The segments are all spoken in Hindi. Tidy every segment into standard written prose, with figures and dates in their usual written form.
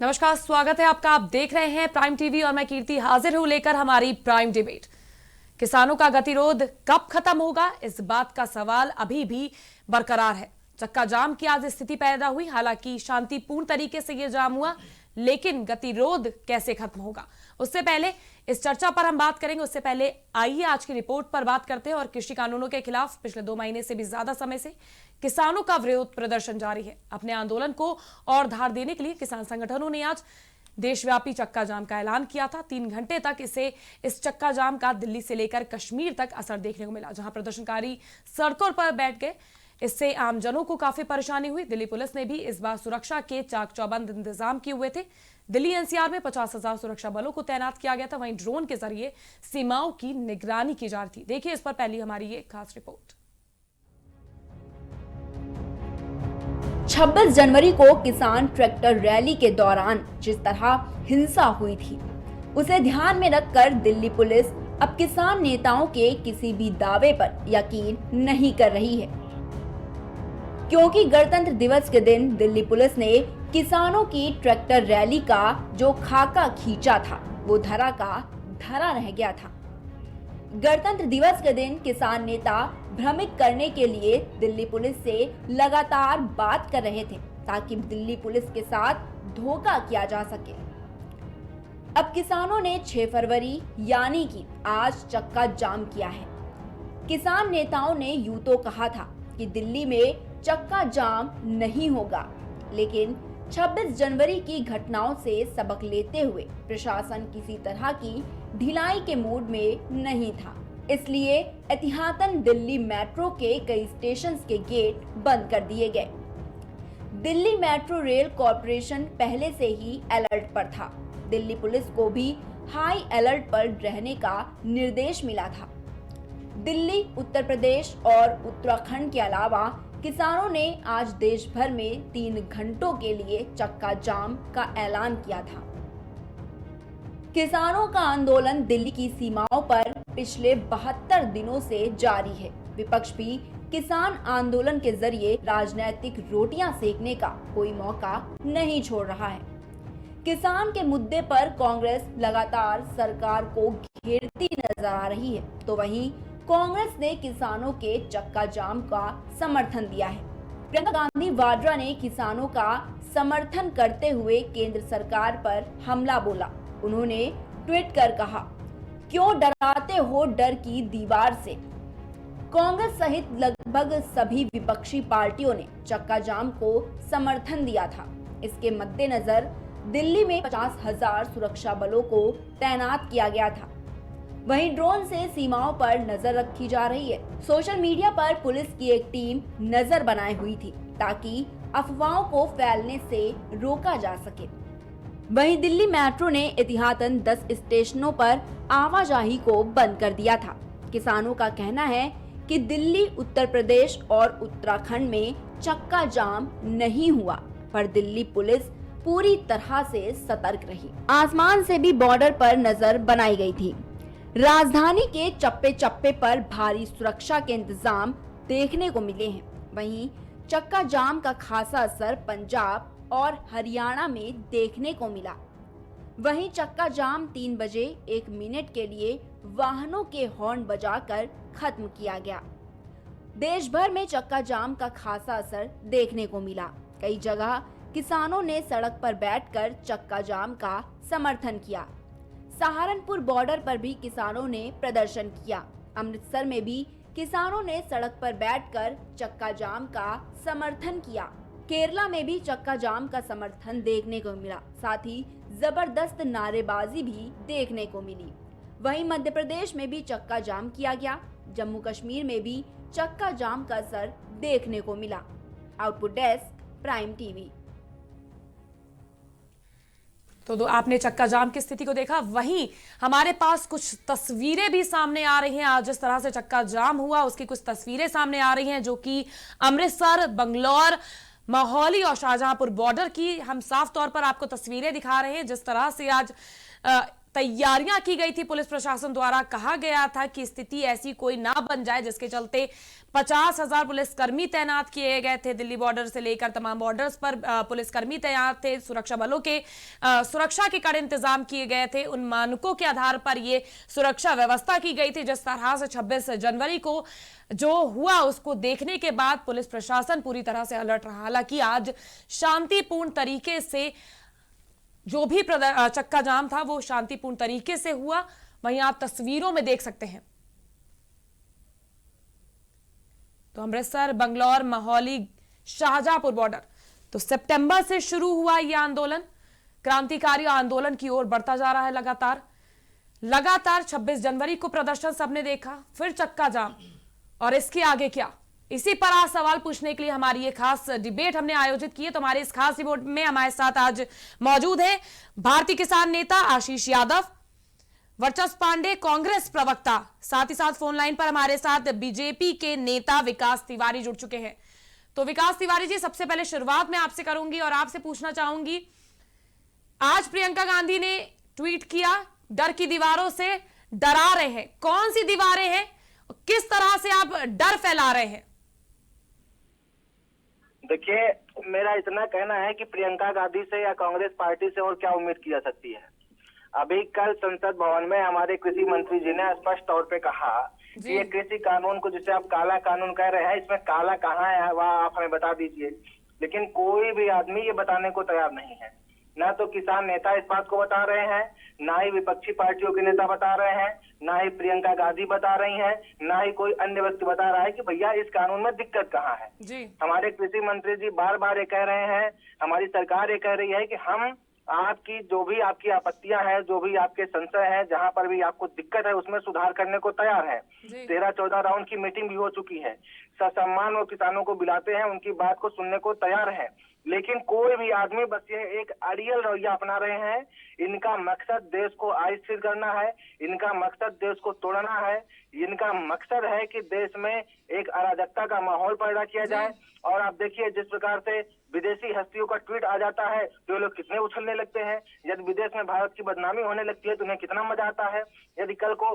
नमस्कार, स्वागत है आपका। आप देख रहे हैं प्राइम टीवी और मैं कीर्ति हाजिर हूं लेकर हमारी प्राइम डिबेट। किसानों का गतिरोध कब खत्म होगा, इस बात का सवाल अभी भी बरकरार है। चक्का जाम की आज स्थिति पैदा हुई, हालांकि शांतिपूर्ण तरीके से यह जाम हुआ, लेकिन गतिरोध कैसे खत्म होगा, उससे पहले इस चर्चा पर हम बात करेंगे। उससे पहले आइए आज की रिपोर्ट पर बात करते हैं। और कृषि कानूनों के खिलाफ पिछले 2 महीने से भी ज्यादा समय से किसानों का विरोध प्रदर्शन जारी है। अपने आंदोलन को और धार देने के लिए किसान संगठनों ने आज देशव्यापी चक्का जाम का ऐलान किया था। 3 घंटे तक इस चक्का जाम का दिल्ली से लेकर कश्मीर तक असर देखने को मिला, जहां प्रदर्शनकारी सड़कों पर बैठ गए। इससे आमजनों को काफी परेशानी हुई। दिल्ली पुलिस ने भी इस बार सुरक्षा के चाक चौबंद इंतजाम किए हुए थे। दिल्ली एनसीआर में 50,000 सुरक्षा बलों को तैनात किया गया था। वहीं ड्रोन के जरिए सीमाओं की निगरानी की जा रही थी। देखिए इस पर पहली हमारी ये खास रिपोर्ट। 26 जनवरी को किसान ट्रैक्टर रैली के दौरान जिस तरह हिंसा हुई थी, उसे ध्यान में रखकर दिल्ली पुलिस अब किसान नेताओं के किसी भी दावे पर यकीन नहीं कर रही है, क्योंकि गणतंत्र दिवस के दिन दिल्ली पुलिस ने किसानों की ट्रैक्टर रैली का जो खाका खींचा था, वो धरा का धरा रह गया था। गणतंत्र दिवस के दिन किसान नेता भ्रमित करने के लिए दिल्ली पुलिस से लगातार बात कर रहे थे, ताकि दिल्ली पुलिस के साथ धोखा किया जा सके। अब किसानों ने 6 फरवरी यानी कि आज चक्का जाम किया है। किसान नेताओं ने यूं तो कहा था कि दिल्ली में चक्का जाम नहीं होगा, लेकिन 26 जनवरी की घटनाओं से सबक लेते हुए प्रशासन किसी तरह की ढिलाई के मूड में नहीं था। इसलिए एहतियातन दिल्ली मेट्रो के कई स्टेशन के गेट बंद कर दिए गए। दिल्ली मेट्रो रेल कॉरपोरेशन पहले से ही अलर्ट पर था। दिल्ली पुलिस को भी हाई अलर्ट पर रहने का निर्देश मिला था। दिल्ली, उत्तर प्रदेश और उत्तराखंड के अलावा किसानों ने आज देश भर में 3 घंटों के लिए चक्का जाम का ऐलान किया था। किसानों का आंदोलन दिल्ली की सीमाओं पर पिछले 72 दिनों से जारी है। विपक्ष भी किसान आंदोलन के जरिए राजनीतिक रोटियां सेकने का कोई मौका नहीं छोड़ रहा है। किसान के मुद्दे पर कांग्रेस लगातार सरकार को घेरती नजर आ रही है, तो वहीं कांग्रेस ने किसानों के चक्का जाम का समर्थन दिया है। प्रियंका गांधी वाड्रा ने किसानों का समर्थन करते हुए केंद्र सरकार पर हमला बोला। उन्होंने ट्वीट कर कहा, क्यों डराते हो डर की दीवार से। कांग्रेस सहित लगभग सभी विपक्षी पार्टियों ने चक्का जाम को समर्थन दिया था। इसके मद्देनजर दिल्ली में 50,000 सुरक्षा बलों को तैनात किया गया था। वहीं ड्रोन से सीमाओं पर नजर रखी जा रही है। सोशल मीडिया पर पुलिस की एक टीम नजर बनाए हुई थी, ताकि अफवाहों को फैलने से रोका जा सके। वहीं दिल्ली मेट्रो ने एहतियातन 10 स्टेशनों पर आवाजाही को बंद कर दिया था। किसानों का कहना है कि दिल्ली, उत्तर प्रदेश और उत्तराखंड में चक्का जाम नहीं हुआ, पर दिल्ली पुलिस पूरी तरह से सतर्क रही। आसमान से भी बॉर्डर पर नजर बनाई गई थी। राजधानी के चप्पे चप्पे पर भारी सुरक्षा के इंतजाम देखने को मिले हैं। वहीं चक्का जाम का खासा असर पंजाब और हरियाणा में देखने को मिला। वहीं चक्का जाम 3 बजे 1 मिनट के लिए वाहनों के हॉर्न बजाकर खत्म किया गया। देश भर में चक्का जाम का खासा असर देखने को मिला। कई जगह किसानों ने सड़क पर बैठकर चक्का जाम का समर्थन किया। सहारनपुर बॉर्डर पर भी किसानों ने प्रदर्शन किया। अमृतसर में भी किसानों ने सड़क पर बैठकर चक्का जाम का समर्थन किया। केरला में भी चक्का जाम का समर्थन देखने को मिला। साथ ही जबरदस्त नारेबाजी भी देखने को मिली। वहीं मध्य प्रदेश में भी चक्का जाम किया गया। जम्मू कश्मीर में भी चक्का जाम का असर देखने को मिला। Output desk, prime TV. तो आपने चक्का जाम की स्थिति को देखा। वहीं हमारे पास कुछ तस्वीरें भी सामने आ रही हैं। आज जिस तरह से चक्का जाम हुआ, उसकी कुछ तस्वीरें सामने आ रही हैं, जो कि अमृतसर, बंगलौर, मोहाली और शाहजहांपुर बॉर्डर की हम साफ तौर पर आपको तस्वीरें दिखा रहे हैं। जिस तरह से आज तैयारियां की गई थी पुलिस प्रशासन द्वारा। कहा गया था कि स्थिति ऐसी कोई ना बन जाए जिसके चलते 50,000 पुलिसकर्मी तैनात किए गए थे। दिल्ली बॉर्डर से लेकर तमाम बॉर्डर्स पर पुलिसकर्मी तैनात थे। सुरक्षा बलों के सुरक्षा के कड़े इंतजाम किए गए थे। उन मानकों के आधार पर यह सुरक्षा व्यवस्था की गई थी। जिस तरह से 26 जनवरी को जो हुआ उसको देखने के बाद पुलिस प्रशासन पूरी तरह से अलर्ट रहा। हालांकि आज शांतिपूर्ण तरीके से जो भी चक्का जाम था वो शांतिपूर्ण तरीके से हुआ। वहीं आप तस्वीरों में देख सकते हैं तो अमृतसर, बंगलौर, महौली, शाहजहांपुर बॉर्डर। तो सितंबर से शुरू हुआ यह आंदोलन क्रांतिकारी आंदोलन की ओर बढ़ता जा रहा है। लगातार 26 जनवरी को प्रदर्शन सबने देखा, फिर चक्का जाम, और इसके आगे क्या, इसी पर आज सवाल पूछने के लिए हमारी ये खास डिबेट हमने आयोजित की है। तो हमारे इस खास डिबेट में हमारे साथ आज मौजूद है भारतीय किसान नेता आशीष यादव, वर्चस्व पांडे कांग्रेस प्रवक्ता, साथ ही साथ फोन लाइन पर हमारे साथ बीजेपी के नेता विकास तिवारी जुड़ चुके हैं। तो विकास तिवारी जी, सबसे पहले शुरुआत मैं आपसे करूंगी और आपसे पूछना चाहूंगी, आज प्रियंका गांधी ने ट्वीट किया, डर की दीवारों से डरा रहे हैं। कौन सी दीवारें हैं, किस तरह से आप डर फैला रहे हैं? देखिए, मेरा इतना कहना है कि प्रियंका गांधी से या कांग्रेस पार्टी से और क्या उम्मीद की जा सकती है। अभी कल संसद भवन में हमारे कृषि मंत्री जी ने स्पष्ट तौर पे कहा कि ये कृषि कानून को जिसे आप काला कानून कह रहे हैं, इसमें काला कहाँ है वह आप हमें बता दीजिए। लेकिन कोई भी आदमी ये बताने को तैयार नहीं है। ना तो किसान नेता इस बात को बता रहे हैं, ना ही विपक्षी पार्टियों के नेता बता रहे हैं, ना ही प्रियंका गांधी बता रही हैं, ना ही कोई अन्य व्यक्ति बता रहा है कि भैया इस कानून में दिक्कत कहाँ है जी। हमारे कृषि मंत्री जी बार बार ये कह रहे हैं, हमारी सरकार ये कह रही है कि हम आपकी जो भी आपकी आपत्तियां हैं, जो भी आपके संशय हैं, जहां पर भी आपको दिक्कत है उसमें सुधार करने को तैयार है। 13-14 राउंड की मीटिंग भी हो चुकी है। ससम्मान वो किसानों को बुलाते हैं, उनकी बात को सुनने को तैयार है। लेकिन कोई भी आदमी बस ये एक अड़ियल रवैया अपना रहे हैं। इनका मकसद देश को अस्थिर करना है, इनका मकसद देश को तोड़ना है, इनका मकसद है कि देश में एक अराजकता का माहौल पैदा किया जाए। और आप देखिए, जिस प्रकार से विदेशी हस्तियों का ट्वीट आ जाता है तो लोग कितने उछलने लगते हैं। यदि विदेश में भारत की बदनामी होने लगती है तो उन्हें कितना मजा आता है। यदि कल को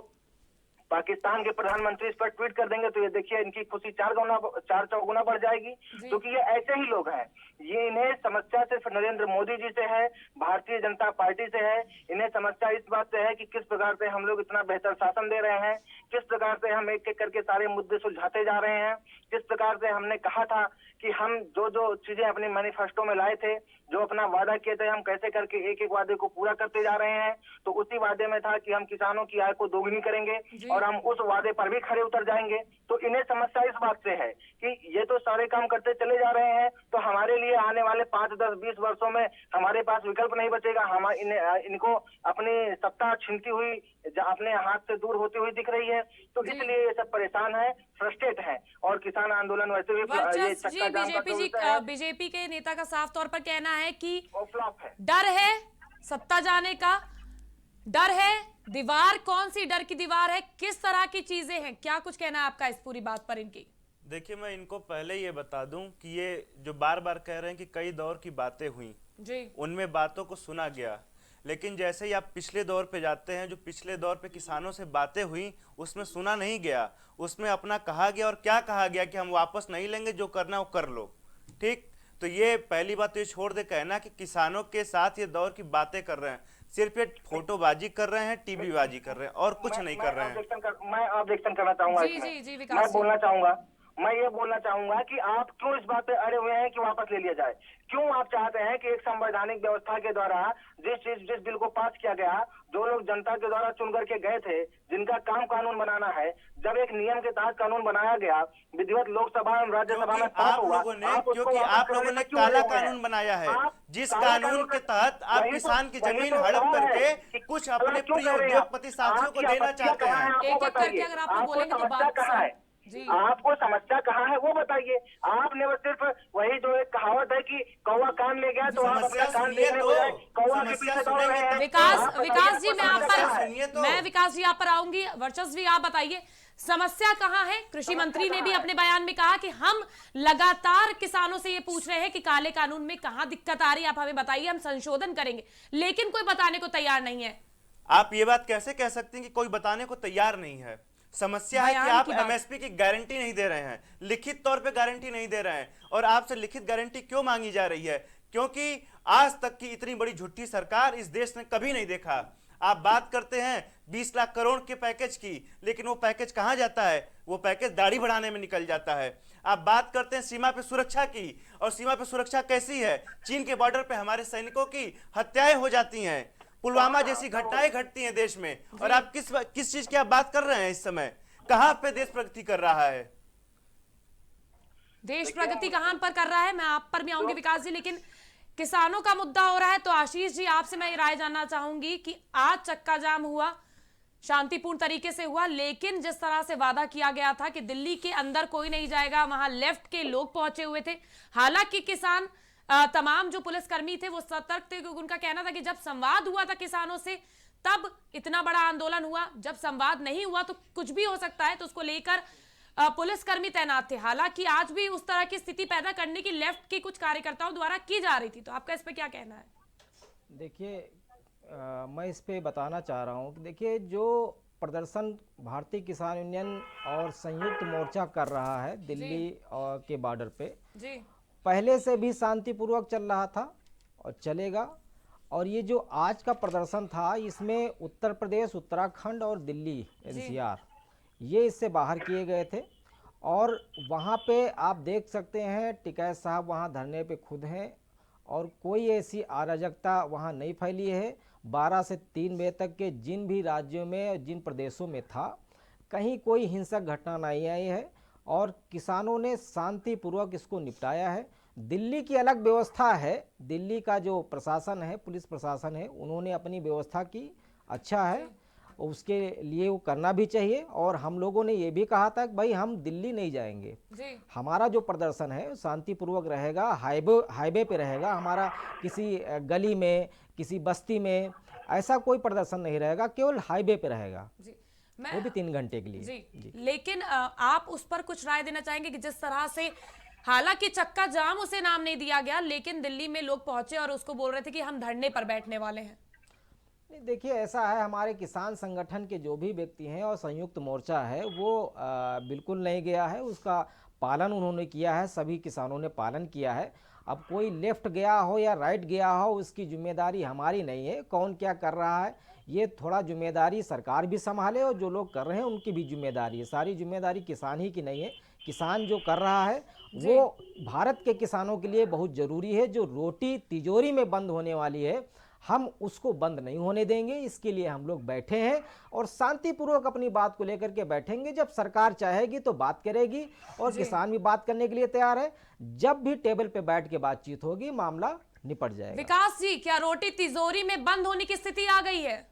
पाकिस्तान के प्रधानमंत्री इस पर ट्वीट कर देंगे तो ये देखिए इनकी खुशी 4 चौगुना बढ़ जाएगी, क्योंकि ये ऐसे ही लोग हैं। ये इन्हें समस्या सिर्फ नरेंद्र मोदी जी से है, भारतीय जनता पार्टी से है। इन्हें समस्या इस बात से है कि किस प्रकार से हम लोग इतना बेहतर शासन दे रहे हैं, किस प्रकार से हम एक एक करके सारे मुद्दे सुलझाते जा रहे हैं, किस प्रकार से हमने कहा था कि हम जो जो चीजें अपने मैनिफेस्टो में लाए थे, जो अपना वादा किए थे, हम कैसे करके एक एक वादे को पूरा करते जा रहे हैं। तो उसी वादे में था कि हम किसानों की आय को दोगुनी करेंगे और हम उस वादे पर भी खड़े उतर जाएंगे। तो इन्हें समस्या इस बात से है कि ये तो सारे काम करते चले जा रहे हैं, तो हमारे लिए आने वाले 5, 10, 20 वर्षों में हमारे पास विकल्प नहीं बचेगा। हम इनको अपनी सत्ता छिनती हुई अपने हाथ से दूर होती हुई दिख रही है। तो इसलिए ये सब परेशान है, फ्रस्ट्रेट है। और किसान आंदोलन वैसे भी ये चक्का जाम बीजेपी के नेता का साफ तौर पर कहना है कि फ्लॉप है, डर है सत्ता जाने का, डर है। दीवार कौन सी डर की दीवार है, किस तरह की चीजें हैं, क्या कुछ कहना है आपका इस पूरी बात पर इनकी? देखिए, मैं इनको पहले ये बता दूं कि ये जो बार बार कह रहे हैं कि कई दौर की बातें हुई जी, उनमें बातों को सुना गया। लेकिन जैसे ही आप पिछले दौर पे जाते हैं, जो पिछले दौर पे किसानों से बातें हुई उसमें सुना नहीं गया। उसमें अपना कहा गया, और क्या कहा गया कि हम वापस नहीं लेंगे, जो करना वो कर लो। ठीक, तो ये पहली बात तो ये छोड़ दे कहना कि किसानों के साथ ये दौर की बातें कर रहे हैं। सिर्फ ये फोटोबाजी कर रहे हैं, टीवी बाजी कर रहे हैं, और कुछ नहीं कर रहे हैं। मैं ऑब्जेक्शन करना चाहूंगा, मैं ये बोलना चाहूंगा कि आप क्यों इस बात पे अड़े हुए हैं कि वापस ले लिया जाए। क्यों आप चाहते हैं कि एक संवैधानिक व्यवस्था के द्वारा जिस बिल को पास किया गया, जो लोग जनता के द्वारा चुन करके गए थे, जिनका काम कानून बनाना है, जब एक नियम के तहत कानून बनाया गया, विधिवत लोकसभा एवं राज्यसभा में पास हुआ, क्योंकि आप लोगों ने काला कानून बनाया है, जिस कानून के तहत आप किसान की जमीन हड़प करके कुछ अपने प्रिय उद्योगपति साथियों को देना चाहते हैं। एक एक करके अगर आप बोलेंगे तो बात कहाँ है, आपको समस्या कहाँ है वो बताइए। आपने वो सिर्फ वही जो एक कहावत है कि कौवा कान ले गया तो आप अपना कान ले गए, कौवा के पीछे दौड़ रहे हैं। विकास जी, मैं विकास जी आप पर आऊंगी। वर्चस्वी, आप बताइए समस्या कहाँ है? कृषि मंत्री ने भी अपने बयान में कहा कि हम लगातार किसानों से ये पूछ रहे हैं कि काले कानून में कहाँ दिक्कत आ रही है, आप हमें बताइए, हम संशोधन करेंगे, लेकिन कोई बताने को तैयार नहीं है। आप ये बात कैसे कह सकते हैं कि कोई बताने को तैयार नहीं है? समस्या है कि आप एमएसपी की गारंटी नहीं दे रहे हैं, लिखित तौर पे गारंटी नहीं दे रहे हैं। और आपसे लिखित गारंटी क्यों मांगी जा रही है? क्योंकि आज तक की इतनी बड़ी झूठी सरकार इस देश ने कभी नहीं देखा। आप बात करते हैं 20 लाख करोड़ के पैकेज की, लेकिन वो पैकेज कहां जाता है? वो पैकेज दाढ़ी बढ़ाने में निकल जाता है। आप बात करते हैं सीमा पे सुरक्षा की, और सीमा पे सुरक्षा कैसी है? चीन के बॉर्डर पे हमारे सैनिकों की हत्याएं हो जाती हैं, पुलवामा जैसी घटनाएं घटती हैं देश में, और आप किस चीज की आप बात कर रहे हैं? इस समय कहां पे देश प्रगति कर रहा है? देश प्रगति कहां पर कर रहा है? मैं आप पर भी आऊंगी विकास जी, लेकिन किसानों का मुद्दा हो रहा है। तो आशीष जी, आपसे मैं राय जानना चाहूंगी कि आज चक्का जाम हुआ, शांतिपूर्ण तरीके से हुआ, लेकिन जिस तरह से वादा किया गया था कि दिल्ली के अंदर कोई नहीं जाएगा, वहां लेफ्ट के लोग पहुंचे हुए थे। हालांकि किसान तमाम जो पुलिसकर्मी थे वो सतर्क थे, क्योंकि उनका कहना था कि जब संवाद हुआ था किसानों से तब इतना बड़ा आंदोलन हुआ, जब संवाद नहीं हुआ तो कुछ भी हो सकता है। तो उसको लेकर पुलिसकर्मी तैनात थे। हालांकि आज भी उस तरह की स्थिति पैदा करने की लेफ्ट के कुछ कार्यकर्ताओं द्वारा की जा रही थी। तो आपका इस पे क्या कहना है? देखिए, मैं इस पे बताना चाह रहा हूँ कि देखिए, जो प्रदर्शन भारतीय किसान यूनियन और संयुक्त मोर्चा कर रहा है दिल्ली के बॉर्डर पे जी, पहले से भी शांतिपूर्वक चल रहा था और चलेगा। और ये जो आज का प्रदर्शन था, इसमें उत्तर प्रदेश, उत्तराखंड और दिल्ली एनसीआर ये इससे बाहर किए गए थे। और वहाँ पे आप देख सकते हैं टिकैत साहब वहाँ धरने पे खुद हैं, और कोई ऐसी अराजकता वहाँ नहीं फैली है। 12 से 3 बजे तक के जिन भी राज्यों में, जिन प्रदेशों में था, कहीं कोई हिंसक घटना नहीं आई है, और किसानों ने शांतिपूर्वक इसको निपटाया है। दिल्ली की अलग व्यवस्था है, दिल्ली का जो प्रशासन है, पुलिस प्रशासन है, उन्होंने अपनी व्यवस्था की, अच्छा है, उसके लिए वो करना भी चाहिए। और हम लोगों ने ये भी कहा था कि भाई हम दिल्ली नहीं जाएंगे, हमारा जो प्रदर्शन है शांतिपूर्वक रहेगा, हाईवे पे रहेगा, हमारा किसी गली में, किसी बस्ती में ऐसा कोई प्रदर्शन नहीं रहेगा, केवल हाईवे पे रहेगा, वो भी 3 घंटे के लिए। जी। लेकिन आप उस पर कुछ राय देना चाहेंगे कि जिस तरह से, हालांकि चक्का जाम उसे नाम नहीं दिया गया, लेकिन दिल्ली में लोग पहुंचे और उसको बोल रहे थे कि हम धरने पर बैठने वाले हैं। नहीं, देखिए ऐसा है, हमारे किसान संगठन के जो भी व्यक्ति हैं और संयुक्त मोर्चा है वो बिल्कुल नहीं गया है, उसका पालन उन्होंने किया है, सभी किसानों ने पालन किया है। अब कोई लेफ्ट गया हो या राइट गया हो, उसकी जिम्मेदारी हमारी नहीं है। कौन क्या कर रहा है ये थोड़ा जिम्मेदारी सरकार भी संभाले, और जो लोग कर रहे हैं उनकी भी जिम्मेदारी है। सारी जिम्मेदारी किसान ही की नहीं है। किसान जो कर रहा है वो भारत के किसानों के लिए बहुत ज़रूरी है। जो रोटी तिजोरी में बंद होने वाली है, हम उसको बंद नहीं होने देंगे। इसके लिए हम लोग बैठे हैं और शांतिपूर्वक अपनी बात को लेकर के बैठेंगे। जब सरकार चाहेगी तो बात करेगी, और किसान भी बात करने के लिए तैयार है। जब भी टेबल पे बैठ के बातचीत होगी, मामला निपट जाएगा। विकास जी, क्या रोटी तिजोरी में बंद होने की स्थिति आ गई है?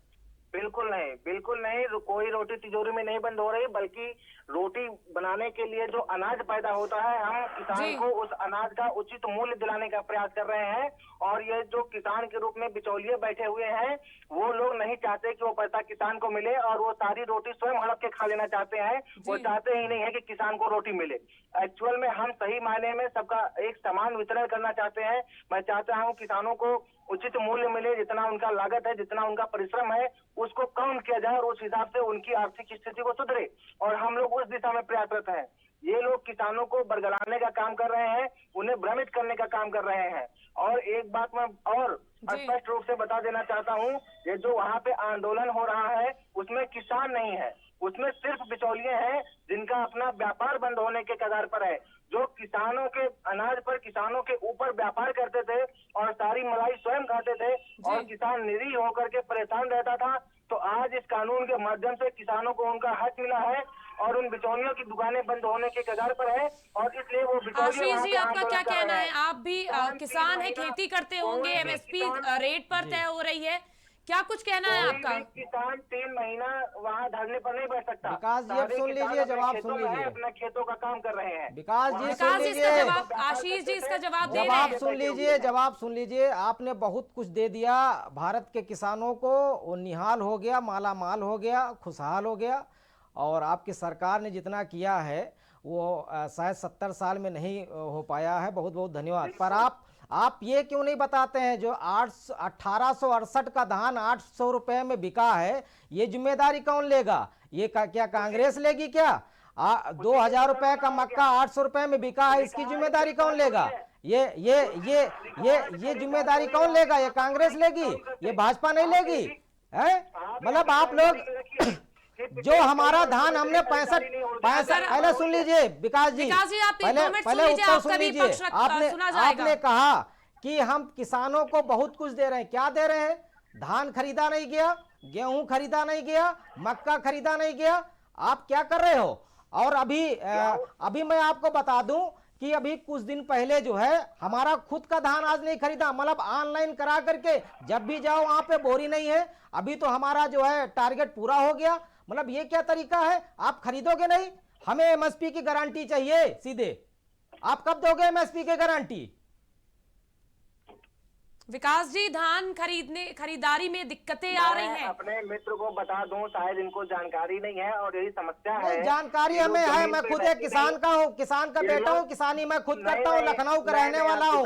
बिल्कुल नहीं, बिल्कुल नहीं। कोई रोटी तिजोरी में नहीं बंद हो रही, बल्कि रोटी बनाने के लिए जो अनाज पैदा होता है, हम किसान को उस अनाज का उचित मूल्य दिलाने का प्रयास कर रहे हैं। और ये जो किसान के रूप में बिचौलिए बैठे हुए हैं, वो लोग नहीं चाहते कि वो पैसा किसान को मिले, और वो सारी रोटी स्वयं हड़प के खा लेना चाहते हैं। वो चाहते ही नहीं है कि किसान को रोटी मिले। एक्चुअल में हम सही मायने में सबका एक समान वितरण करना चाहते हैं। मैं चाहता हूँ किसानों को उचित मूल्य मिले, जितना उनका लागत है, जितना उनका परिश्रम है, उसको कम किया जाए, और उस हिसाब से उनकी आर्थिक स्थिति को सुधरे। और हम लोग उस दिशा में प्रयासरत हैं। ये लोग किसानों को बरगलाने का काम कर रहे हैं, उन्हें भ्रमित करने का काम कर रहे हैं। और एक बात मैं और स्पष्ट रूप से बता देना चाहता हूँ, ये जो वहाँ पे आंदोलन हो रहा है उसमें किसान नहीं है, उसमें सिर्फ बिचौलिए हैं जिनका अपना व्यापार बंद होने के कगार पर है। जो किसानों के अनाज पर, किसानों के ऊपर व्यापार करते थे और सारी मलाई स्वयं खाते थे, और किसान निरीह होकर के परेशान रहता था। तो आज इस कानून के माध्यम से किसानों को उनका हक मिला है, और उन बिचौलियों की दुकानें बंद होने के कगार पर है। और इसलिए वो आशीष जी, आपका क्या कहना है? आप भी किसान है, खेती करते होंगे, एमएसपी रेट पर तय हो रही है, क्या कुछ कहना है आपका? किसान 3 महीना वहाँ धरने पर नहीं बैठ सकता। विकास जी, अब सुन लीजिए, जवाब सुन लीजिए। अपना खेतों का काम कर रहे हैं। विकास जी सुन लीजिए, आशीष जी इसका जवाब दे रहे जवाब हैं। सुन लीजिए, जवाब सुन लीजिए। आपने बहुत कुछ दे दिया भारत के किसानों को, वो निहाल हो गया, माला माल हो गया, खुशहाल हो गया। और आपकी सरकार ने जितना किया है वो शायद 70 साल में नहीं हो पाया है। बहुत बहुत धन्यवाद। पर आप ये क्यों नहीं बताते हैं जो 1868 का धान 800 रुपए में बिका है, ये जिम्मेदारी कौन लेगा? ये क्या कांग्रेस लेगी क्या? 2000 रुपए का मक्का 800 रुपए में बिका है, इसकी जिम्मेदारी कौन लेगा? ये जिम्मेदारी कौन लेगा? ये कांग्रेस लेगी, ये भाजपा नहीं लेगी है? मतलब आप लोग जो हमारा धान हमने 65 पहले सुन लीजिए विकास जी, पहले उत्तर सुन लीजिए। आपने कहा कि हम किसानों को बहुत कुछ दे रहे हैं। क्या दे रहे हैं? धान खरीदा नहीं गया, गेहूं खरीदा नहीं गया, मक्का खरीदा नहीं गया। आप क्या कर रहे हो? और अभी मैं आपको बता दूं कि अभी कुछ दिन पहले जो है हमारा खुद का धान आज नहीं खरीदा, मतलब ऑनलाइन करा करके जब भी जाओ वहां पे बोरी नहीं है। अभी तो हमारा जो है टारगेट पूरा हो गया। मतलब ये क्या तरीका है? आप खरीदोगे नहीं, हमें एमएसपी की गारंटी चाहिए सीधे। आप कब दोगे एमएसपी की गारंटी? विकास जी, धान खरीदारी में दिक्कतें आ रही हैं। अपने मित्र को बता दूं, शायद इनको जानकारी नहीं है और यही समस्या है। जानकारी हमें है, मैं खुद एक किसान का हूँ, किसान का बेटा हूँ, किसानी मैं खुद करता हूँ, लखनऊ का रहने वाला हूँ।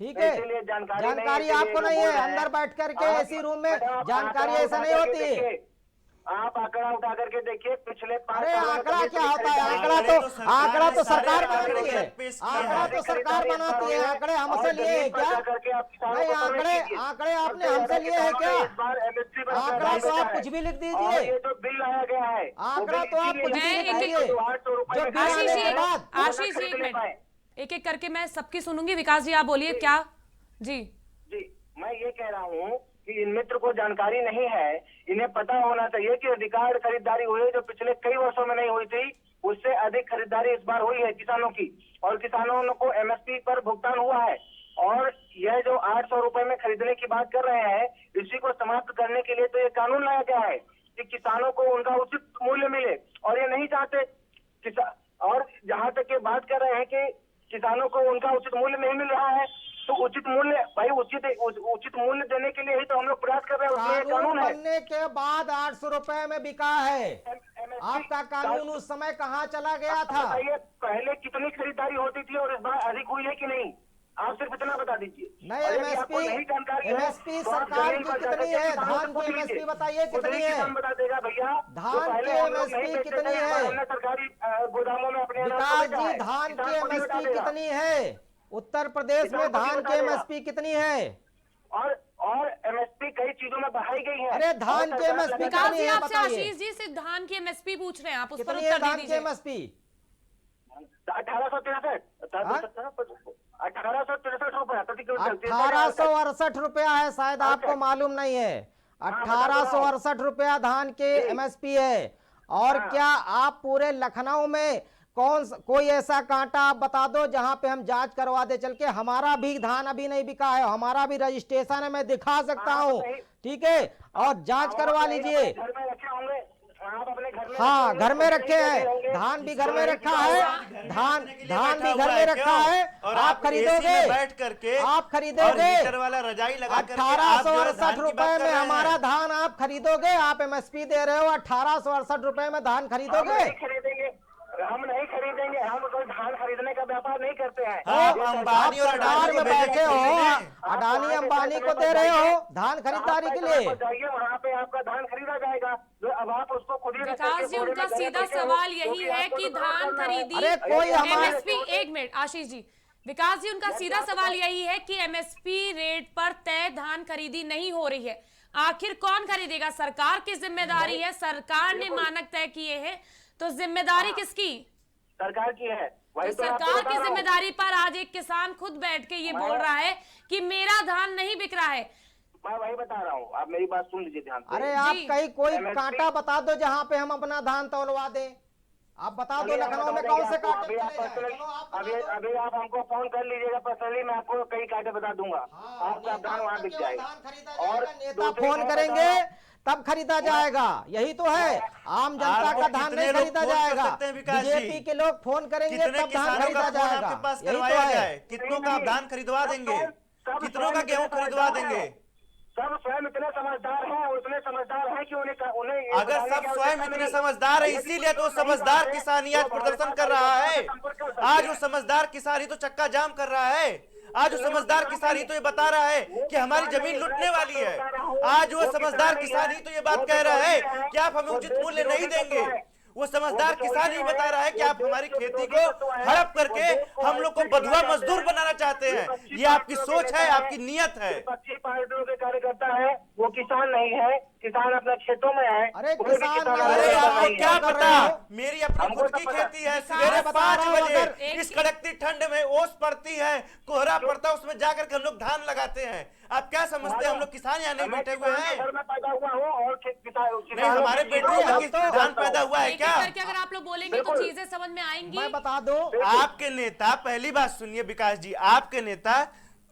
ठीक है, जानकारी आपको नहीं है। अंदर बैठ करके एसी रूम में जानकारी ऐसा नहीं होती है। आप आंकड़ा उठा करके देखिए पिछले 5 अरे आंकड़ा क्या होता है? आंकड़ा तो सरकार बनाती है, आंकड़ा तो सरकार बनाती है। आंकड़े हमसे लिए है क्या? नहीं, आंकड़े आपने हमसे लिए है क्या? आंकड़ा तो आप कुछ भी लिख दीजिए। ये जो बिल लाया गया है, आंकड़ा तो आप कुछ भी लिख दीजिए। जो बिल आने के बाद आशीष जी, एक एक करके मैं सबकी सुनूंगी। विकास जी आप बोलिए क्या? जी, मैं ये कह रहा हूँ कि इन मित्र को जानकारी नहीं है। इन्हें पता होना चाहिए कि रिकॉर्ड खरीदारी हुई है जो पिछले कई वर्षों में नहीं हुई थी, उससे अधिक खरीदारी इस बार हुई है किसानों की, और किसानों को एमएसपी पर भुगतान हुआ है। और यह जो 800 रुपए में खरीदने की बात कर रहे हैं, इसी को समाप्त करने के लिए तो ये कानून लाया गया है कि किसानों को उनका उचित मूल्य मिले, और ये नहीं चाहते। और जहां तक ये बात कर रहे हैं कि किसानों को उनका उचित मूल्य नहीं मिल रहा है, तो उचित मूल्य भाई उचित मूल्य देने के लिए ही तो हम लोग प्रयास कर रहे हैं। उसमें कानून है। बनने के बाद 800 रुपए में बिका है। आपका कानून उस समय कहाँ चला गया था? पहले कितनी खरीदारी होती थी और इस बार अधिक हुई है कि नहीं? आप सिर्फ इतना बता दीजिए। नहीं, एमएसपी सरकार की कितनी है? धान की एमएसपी बताइए कितनी है? बता देगा भैया। धान की एमएसपी कितनी है? सरकारी गोदामों में अपने विकास जी, धान की एमएसपी कितनी है? उत्तर प्रदेश में धान की एमएसपी कितनी है? और एमएसपी कई चीजों में बढ़ाई गई है। अरे धान की एमएसपी विकास जी आपसे आशीष जी से धान की एमएसपी पूछ रहे हैं, आप उस पर उत्तर दे दीजिए। एमएसपी 1863 रुपया है, शायद आपको मालूम नहीं है। 1868 रुपया धान के एमएसपी है। और क्या आप पूरे लखनऊ में कोई ऐसा कांटा आप बता दो जहां पे हम जांच करवा दे चल के? हमारा भी धान अभी नहीं बिका है, हमारा भी रजिस्ट्रेशन है, मैं दिखा सकता हूं। ठीक है, और जांच करवा लीजिए। हाँ, घर में रखे हैं, धान भी घर में रखा है, धान भी घर में रखा है। और आप खरीदोगे, बैठ करके आप खरीदोगे वाला रजाई लगा करके 1868 रुपए में हमारा धान आप खरीदोगे? आप एमएसपी दे रहे हो, 1868 रुपए में धान खरीदोगे? हम नहीं खरीदेंगे, हम कोई धान खरीदने का व्यापार नहीं करते हैं। आप अंबानी और अडानी को बैठे हो, अडानी अंबानी को दे रहे हो धान खरीदारी के लिए। जाइए वहाँ पे आपका धान खरीदा जाएगा। अब आप उसको खुद ही विकास जी, उनका सीधा सवाल यही है कि धान खरीदी एमएसपी। एक मिनट आशीष जी, विकास जी उनका सीधा सवाल यही है कि एमएसपी रेट पर तय धान खरीदी नहीं हो रही है। आखिर कौन खरीदेगा? सरकार की जिम्मेदारी है, सरकार ने मानक तय किए हैं, तो जिम्मेदारी किसकी? सरकार की है। तो सरकार की जिम्मेदारी पर आज एक किसान खुद बैठ के ये बोल रहा है कि मेरा धान नहीं बिक रहा है। मैं वही बता रहा हूँ, आप मेरी बात सुन लीजिए ध्यान से। अरे आप कहीं कोई कांटा बता दो जहाँ पे हम अपना धान तौलवा दें। आप बता दो लखनऊ में कौन से कांटे? अभी आप हमको फोन कर लीजिएगा पर्सनली, मैं आपको कई कांटे बता दूंगा। आपका धान वहाँ बिक जाएगा। और नेता फोन करेंगे तब खरीदा जाएगा, यही तो है। आम जनता का धान नहीं खरीदा जाएगा। बीजेपी के लोग फोन करेंगे तब धान खरीदा जाएगा, यही तो है। कितनों का आप धान खरीदवा देंगे? कितनों का गेहूं खरीदवा देंगे? सब स्वयं इतने समझदार हैं, उतने समझदार हैं कि उन्हें अगर सब स्वयं इतने समझदार है, इसीलिए तो समझदार किसान आज प्रदर्शन कर रहा है। आज वो समझदार किसान ही तो चक्का जाम कर रहा है। आज वो समझदार किसान ही तो ये बता रहा है कि हमारी जमीन लुटने वाली है। आज वो समझदार किसान ही तो ये बात कह रहा है कि आप हमें उचित मूल्य नहीं देंगे। वो समझदार किसान ही बता रहा है कि आप हमारी खेती को हड़प करके हम लोग को बधुआ मजदूर बनाना चाहते हैं। ये आपकी सोच है, आपकी नीयत है। विपक्षी पार्टियों के कार्यकर्ता है, वो किसान नहीं है, किसान अपने खेतों में है। अरे किसान, अरे आपको क्या पता, मेरी अपनी खुद की खेती है। सवेरे 5 बजे इस कड़कती ठंड में ओस पड़ती है, कोहरा पड़ता है, उसमें जाकर के हम लोग धान लगाते हैं। आप क्या समझते हैं हम लोग किसान यहाँ नहीं बैठे हुए हैं? पैदा हुआ हूँ और नहीं, हमारे बेटों में धान पैदा हुआ है क्या? करके अगर आप लोग बोलेंगे तो चीजें समझ में आएंगी। मैं बता दूं, आपके नेता, पहली बात सुनिए विकास जी, आपके नेता,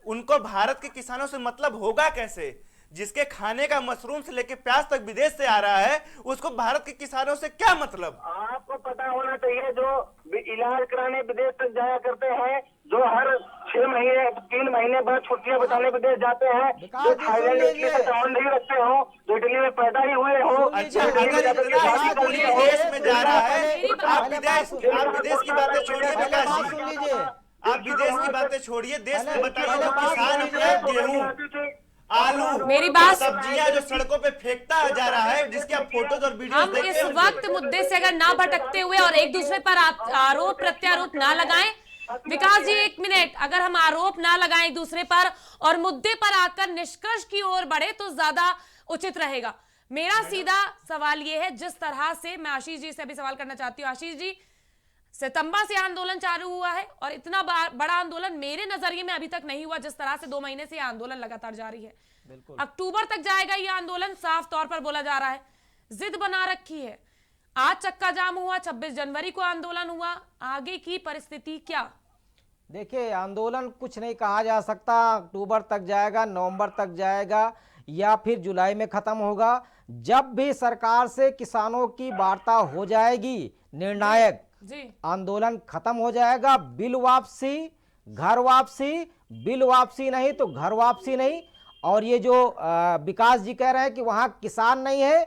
उनको भारत के किसानों से मतलब होगा कैसे? जिसके खाने का मशरूम से लेके प्याज तक विदेश से आ रहा है, उसको भारत के किसानों से क्या मतलब? आपको पता होना चाहिए, जो इलाज कराने विदेश तक जाया करते हैं, जो हर 6 महीने 3 महीने बाद छुट्टियां बिताने विदेश जाते हैं, जो थाईलैंड के संबंध नहीं रखते हो, जो इटली में पैदा ही हुए हो। अच्छा, अगर इतना विदेश में जा रहा है, आप विदेश की बातें छोड़िए विकास जी, सुन लीजिए, आप विदेश की बातें छोड़िए, देश में बताइए जो किसान अपने गेहूं, आलू, मेरी बात, सब्जियां जो सड़कों पे फेंकता जा रहा है, जिसके आप फोटोज और वीडियो हम इस वक्त मुद्दे से अगर ना भटकते हुए और एक दूसरे पर आरोप प्रत्यारोप ना लगाएं, विकास जी 1 मिनट, अगर हम आरोप ना लगाएं एक दूसरे पर और मुद्दे पर आकर निष्कर्ष की ओर बढ़े तो ज्यादा उचित रहेगा। मेरा सीधा सवाल ये है, जिस तरह से मैं आशीष जी से भी सवाल करना चाहती हूँ। आशीष जी, सितंबर से आंदोलन चालू हुआ है और इतना बड़ा आंदोलन मेरे नजरिए में अभी तक नहीं हुआ, जिस तरह से 2 महीने से आंदोलन लगातार जारी है। अक्टूबर तक जाएगा ये आंदोलन, साफ तौर पर बोला जा रहा है। जिद बना रखी है, आज चक्का जाम हुआ, 26 जनवरी को आंदोलन हुआ, आगे की परिस्थिति क्या? देखिए, आंदोलन कुछ नहीं कहा जा सकता। अक्टूबर तक जाएगा, नवंबर तक जाएगा या फिर जुलाई में खत्म होगा। जब भी सरकार से किसानों की वार्ता हो जाएगी निर्णायक, आंदोलन खत्म हो जाएगा। बिल वापसी, घर वापसी, बिल वापसी नहीं तो घर वापसी नहीं। और ये जो विकास जी कह रहे हैं कि वहाँ किसान नहीं है,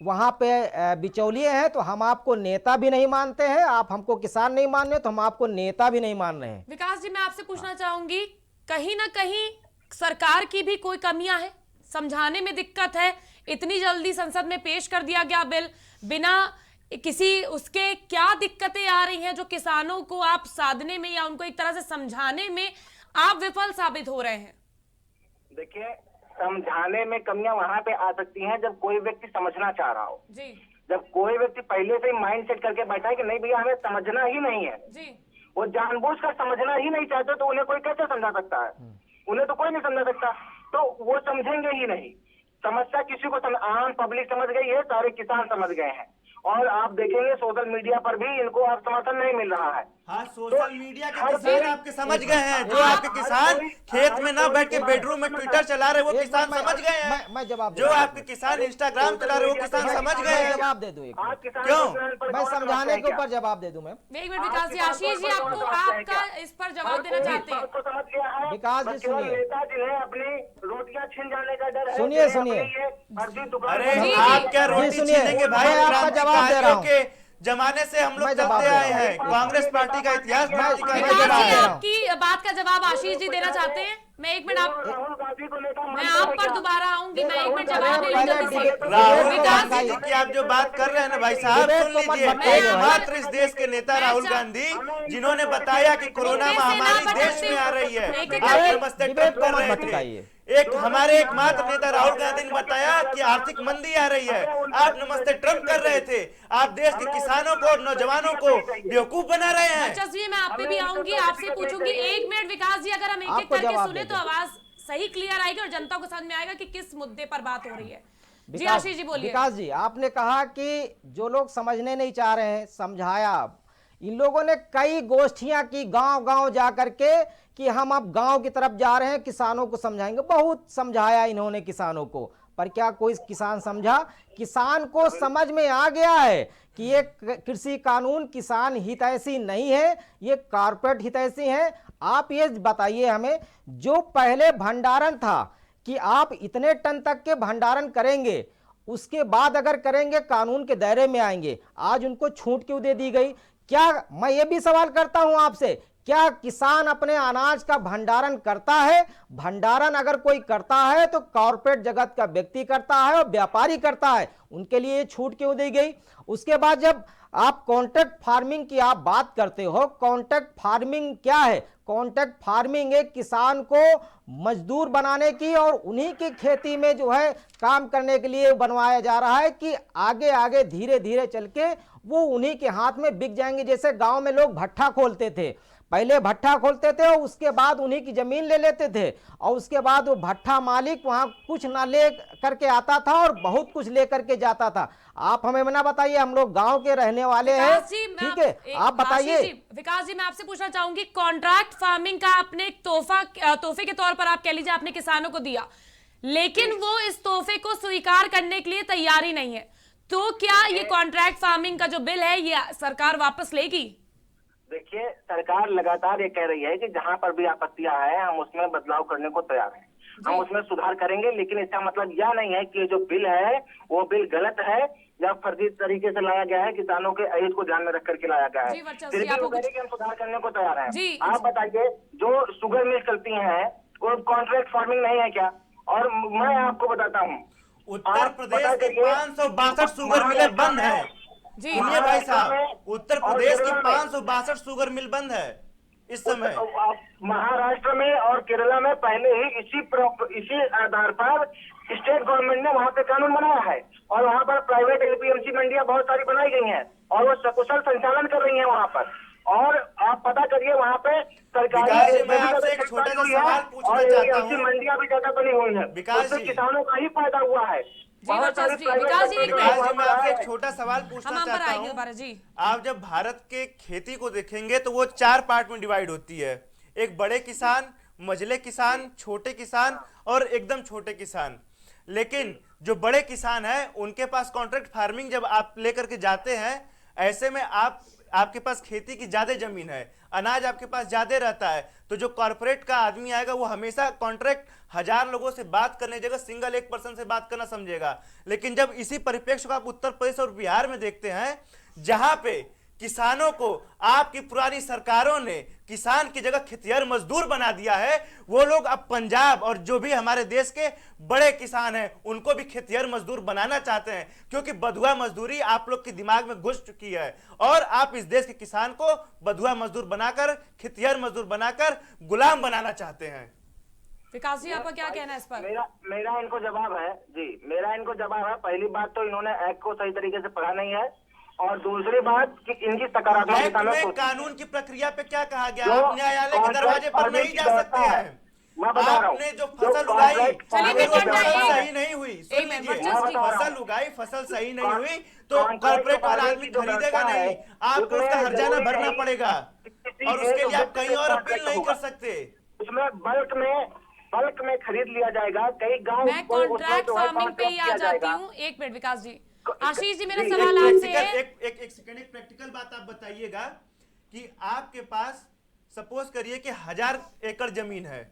वहाँ पे बिचौलिए हैं, तो हम आपको नेता भी नहीं मानते हैं। आप हमको किसान नहीं मान रहे तो हम आपको नेता भी नहीं मान रहे हैं। विकास जी, मैं आपसे पूछना चाहूंगी, कहीं ना कहीं सरकार की भी कोई कमियां है, समझाने में दिक्कत है। इतनी जल्दी संसद में पेश कर दिया गया बिल, बिना किसी उसके क्या दिक्कतें आ रही हैं जो किसानों को आप साधने में या उनको एक तरह से समझाने में आप विफल साबित हो रहे हैं? देखिए, समझाने में कमियां वहां पे आ सकती हैं जब कोई व्यक्ति समझना चाह रहा हो जी। जब कोई व्यक्ति पहले से माइंड सेट करके बैठा है कि नहीं भैया हमें समझना ही नहीं है जी, वो जानबूझकर समझना ही नहीं चाहते, तो उन्हें कोई कैसे समझा सकता है? उन्हें तो कोई नहीं समझा सकता, तो वो समझेंगे ही नहीं। समस्या किसी को आम पब्लिक समझ गई है, सारे किसान समझ गए हैं। और आप देखेंगे सोशल मीडिया पर भी इनको अब समर्थन नहीं मिल रहा है। हाँ, सोशल मीडिया के किसान आपके समझ गए हैं। जो आपके किसान खेत में ना बैठ के बेडरूम में ट्विटर चला रहे वो किसान समझ गए हैं। मैं जवाब, जो आपके किसान इंस्टाग्राम चला रहे वो किसान समझ गए हैं। जवाब दे दूं, क्यों? मैं समझाने के ऊपर जवाब दे दूं। मैं एक मिनट विकास जी, आशीष जी आपको आपका इस पर जवाब देना चाहते हैं। समझ गया है विकास जी सुनिए, नेता जिन्हें अपनी रोटियां छीन जाने का डर है। सुनिए सुनिए, अरे आप क्या रोटी छीनेंगे भाई? मैं आपका जवाब दे रहा हूं। के जमाने से हम लोग चलते आए हैं। कांग्रेस पार्टी का इतिहास विकास जी, आपकी बात का जवाब आशीष जी देना चाहते हैं। मैं 1 मिनट राहुल गांधी को नेता मैं आप पर दोबारा आऊंगी। मैं 1 मिनट जवाब दे दूंगी। राहुल विकास गांधी जी की आप जो बात कर रहे हैं ना भाई साहब, सुन लीजिए। एकमात्र इस देश के नेता राहुल गांधी जिन्होंने बताया कि कोरोना महामारी देश में आ रही है, आप नमस्ते ट्रंप कर रहे थे। हमारे एकमात्र नेता राहुल गांधी ने बताया कि आर्थिक मंदी आ रही है, आप नमस्ते ट्रंप कर रहे थे। आप देश के किसानों को और नौजवानों को बेवकूफ बना रहे हैं। अच्छा सुनिए, मैं आप पे भी आऊंगी, आपसे पूछूंगी। 1 मिनट विकास जी, अगर हम एक एक करके सुने तो आवाज सही क्लियर आएगी और जनता को समझ में आएगा कि किस मुद्दे पर बात हो रही है। जी आशीष जी बोलिए। विकास जी, आपने कहा कि जो लोग समझने नहीं चाह रहे हैं, समझाया। इन लोगों ने कई गोष्ठियां की गांव-गांव जाकर के कि हम अब गांव की तरफ जा रहे हैं, किसानों को समझाएंगे। बहुत समझाया इन्होंने किसानों को, पर क्या कोई किसान समझा? किसान को समझ में आ गया है कि ये कृषि कानून किसान हितैषी नहीं है, ये कारपोरेट हितैषी है। आप ये बताइए हमें, जो पहले भंडारण था कि आप इतने टन तक के भंडारण करेंगे, उसके बाद अगर करेंगे कानून के दायरे में आएंगे, आज उनको छूट क्यों दे दी गई? क्या मैं ये भी सवाल करता हूं आपसे, क्या किसान अपने अनाज का भंडारण करता है? भंडारण अगर कोई करता है तो कॉर्पोरेट जगत का व्यक्ति करता है और व्यापारी करता है, उनके लिए छूट क्यों दी गई? उसके बाद जब आप कॉन्ट्रैक्ट फार्मिंग की आप बात करते हो, कॉन्ट्रैक्ट फार्मिंग क्या है? कॉन्ट्रैक्ट फार्मिंग एक किसान को मजदूर बनाने की और उन्हीं की खेती में जो है काम करने के लिए बनवाया जा रहा है कि आगे आगे धीरे धीरे चल के वो उन्हीं के हाथ में बिक जाएंगे। जैसे गांव में लोग भट्ठा खोलते थे, पहले भट्ठा खोलते थे और उसके बाद उन्हीं की जमीन ले लेते थे और उसके बाद वो भट्ठा मालिक वहां कुछ ना ले करके आता था और बहुत कुछ ले करके जाता था। आप हमें ना बताइए, हम लोग गांव के रहने वाले हैं, ठीक है, आप बताइए। विकास जी, मैं आपसे पूछना चाहूंगी, कॉन्ट्रैक्ट फार्मिंग का आपने एक तोहफे के तौर पर आप कह लीजिए आपने किसानों को दिया, लेकिन वो इस तोहफे को स्वीकार करने के लिए तैयार ही नहीं है, तो क्या ये कॉन्ट्रैक्ट फार्मिंग का जो बिल है ये सरकार वापस लेगी? देखिए, सरकार लगातार ये कह रही है कि जहां पर भी आपत्तियां हैं हम उसमें बदलाव करने को तैयार हैं, हम उसमें सुधार करेंगे, लेकिन इसका मतलब यह नहीं है कि ये जो बिल है वो बिल गलत है या फर्जी तरीके से लाया गया है, किसानों के अहित को ध्यान में रख करके लाया गया है। फिर भी वो कह रहे हैं कि हम सुधार करने को तैयार हैं। आप बताइए, जो शुगर मिल चलती है वो कॉन्ट्रैक्ट फार्मिंग नहीं है क्या? और मैं आपको बताता हूँ, उत्तर प्रदेश के 562 शुगर मिलें बंद है जी। सुनिए भाई साहब, उत्तर प्रदेश की 562 शुगर मिल बंद है इस समय। महाराष्ट्र में और केरला में पहले ही इसी आधार पर स्टेट गवर्नमेंट ने वहाँ पे कानून बनाया है और वहाँ पर प्राइवेट एपीएमसी मंडियां बहुत सारी बनाई गई हैं और वो सकुशल संचालन कर रही हैं वहाँ पर। और आप पता करिए वहाँ पे सरकारी मैं आपसे एक छोटा सा सवाल पूछना चाहता हूँ। मंडियां भी ज्यादा बनी हुई है, विकास जी, किसानों का ही फायदा हुआ है। विकास जी, मैं आपसे एक छोटा सवाल पूछना चाहता हूँ। जी, आप जब भारत के खेती को देखेंगे तो वो 4 पार्ट में डिवाइड होती है, एक बड़े किसान, मझले किसान, छोटे किसान और एकदम छोटे किसान। लेकिन जो बड़े किसान हैं उनके पास कॉन्ट्रैक्ट फार्मिंग जब आप लेकर के जाते हैं, ऐसे में आपके पास खेती की ज्यादा जमीन है, अनाज आपके पास ज्यादा रहता है, तो जो कॉर्पोरेट का आदमी आएगा वो हमेशा कॉन्ट्रैक्ट 1000 लोगों से बात करने की जगह सिंगल एक पर्सन से बात करना समझेगा। लेकिन जब इसी परिप्रेक्ष्य को आप उत्तर प्रदेश और बिहार में देखते हैं, जहां पे किसानों को आपकी पुरानी सरकारों ने किसान की जगह खेतिहर मजदूर बना दिया है, वो लोग अब पंजाब और जो भी हमारे देश के बड़े किसान हैं उनको भी खेतिहर मजदूर बनाना चाहते हैं, क्योंकि बधुआ मजदूरी आप लोग के दिमाग में घुस चुकी है और आप इस देश के किसान को बधुआ मजदूर बनाकर, खेतिहर मजदूर बनाकर गुलाम बनाना चाहते हैं। विकास जी, आपका क्या कहना है इस पर? मेरा इनको जवाब है जी, मेरा इनको जवाब है। पहली बात तो इन्होंने एक्ट को सही तरीके से पढ़ा नहीं है और दूसरी बात कि इनकी सकारात्मक कानून की प्रक्रिया पे क्या कहा गया? आप न्यायालय के दरवाजे पर नहीं जा सकते हैं। मैं बता रहा हूं, आपने जो फसल उगाई सही नहीं हुई, फसल उगाई, फसल सही नहीं हुई तो कॉर्पोरेट वाला आदमी खरीदेगा नहीं, आपको उसका हर्जाना भरना पड़ेगा और उसके लिए आप कहीं और अपील नहीं कर सकते। उसमें बल्क में खरीद लिया जाएगा। कई गाँव मैं कॉन्ट्रैक्ट फार्मिंग पे ही आ जाती हूँ। एक मिनट विकास जी, आशीष जी, मेरा सवाल आपसे है। एक सेकंड, एक प्रैक्टिकल बात आप बताइएगा कि आपके पास सपोज करिए कि 1000 एकड़ जमीन है,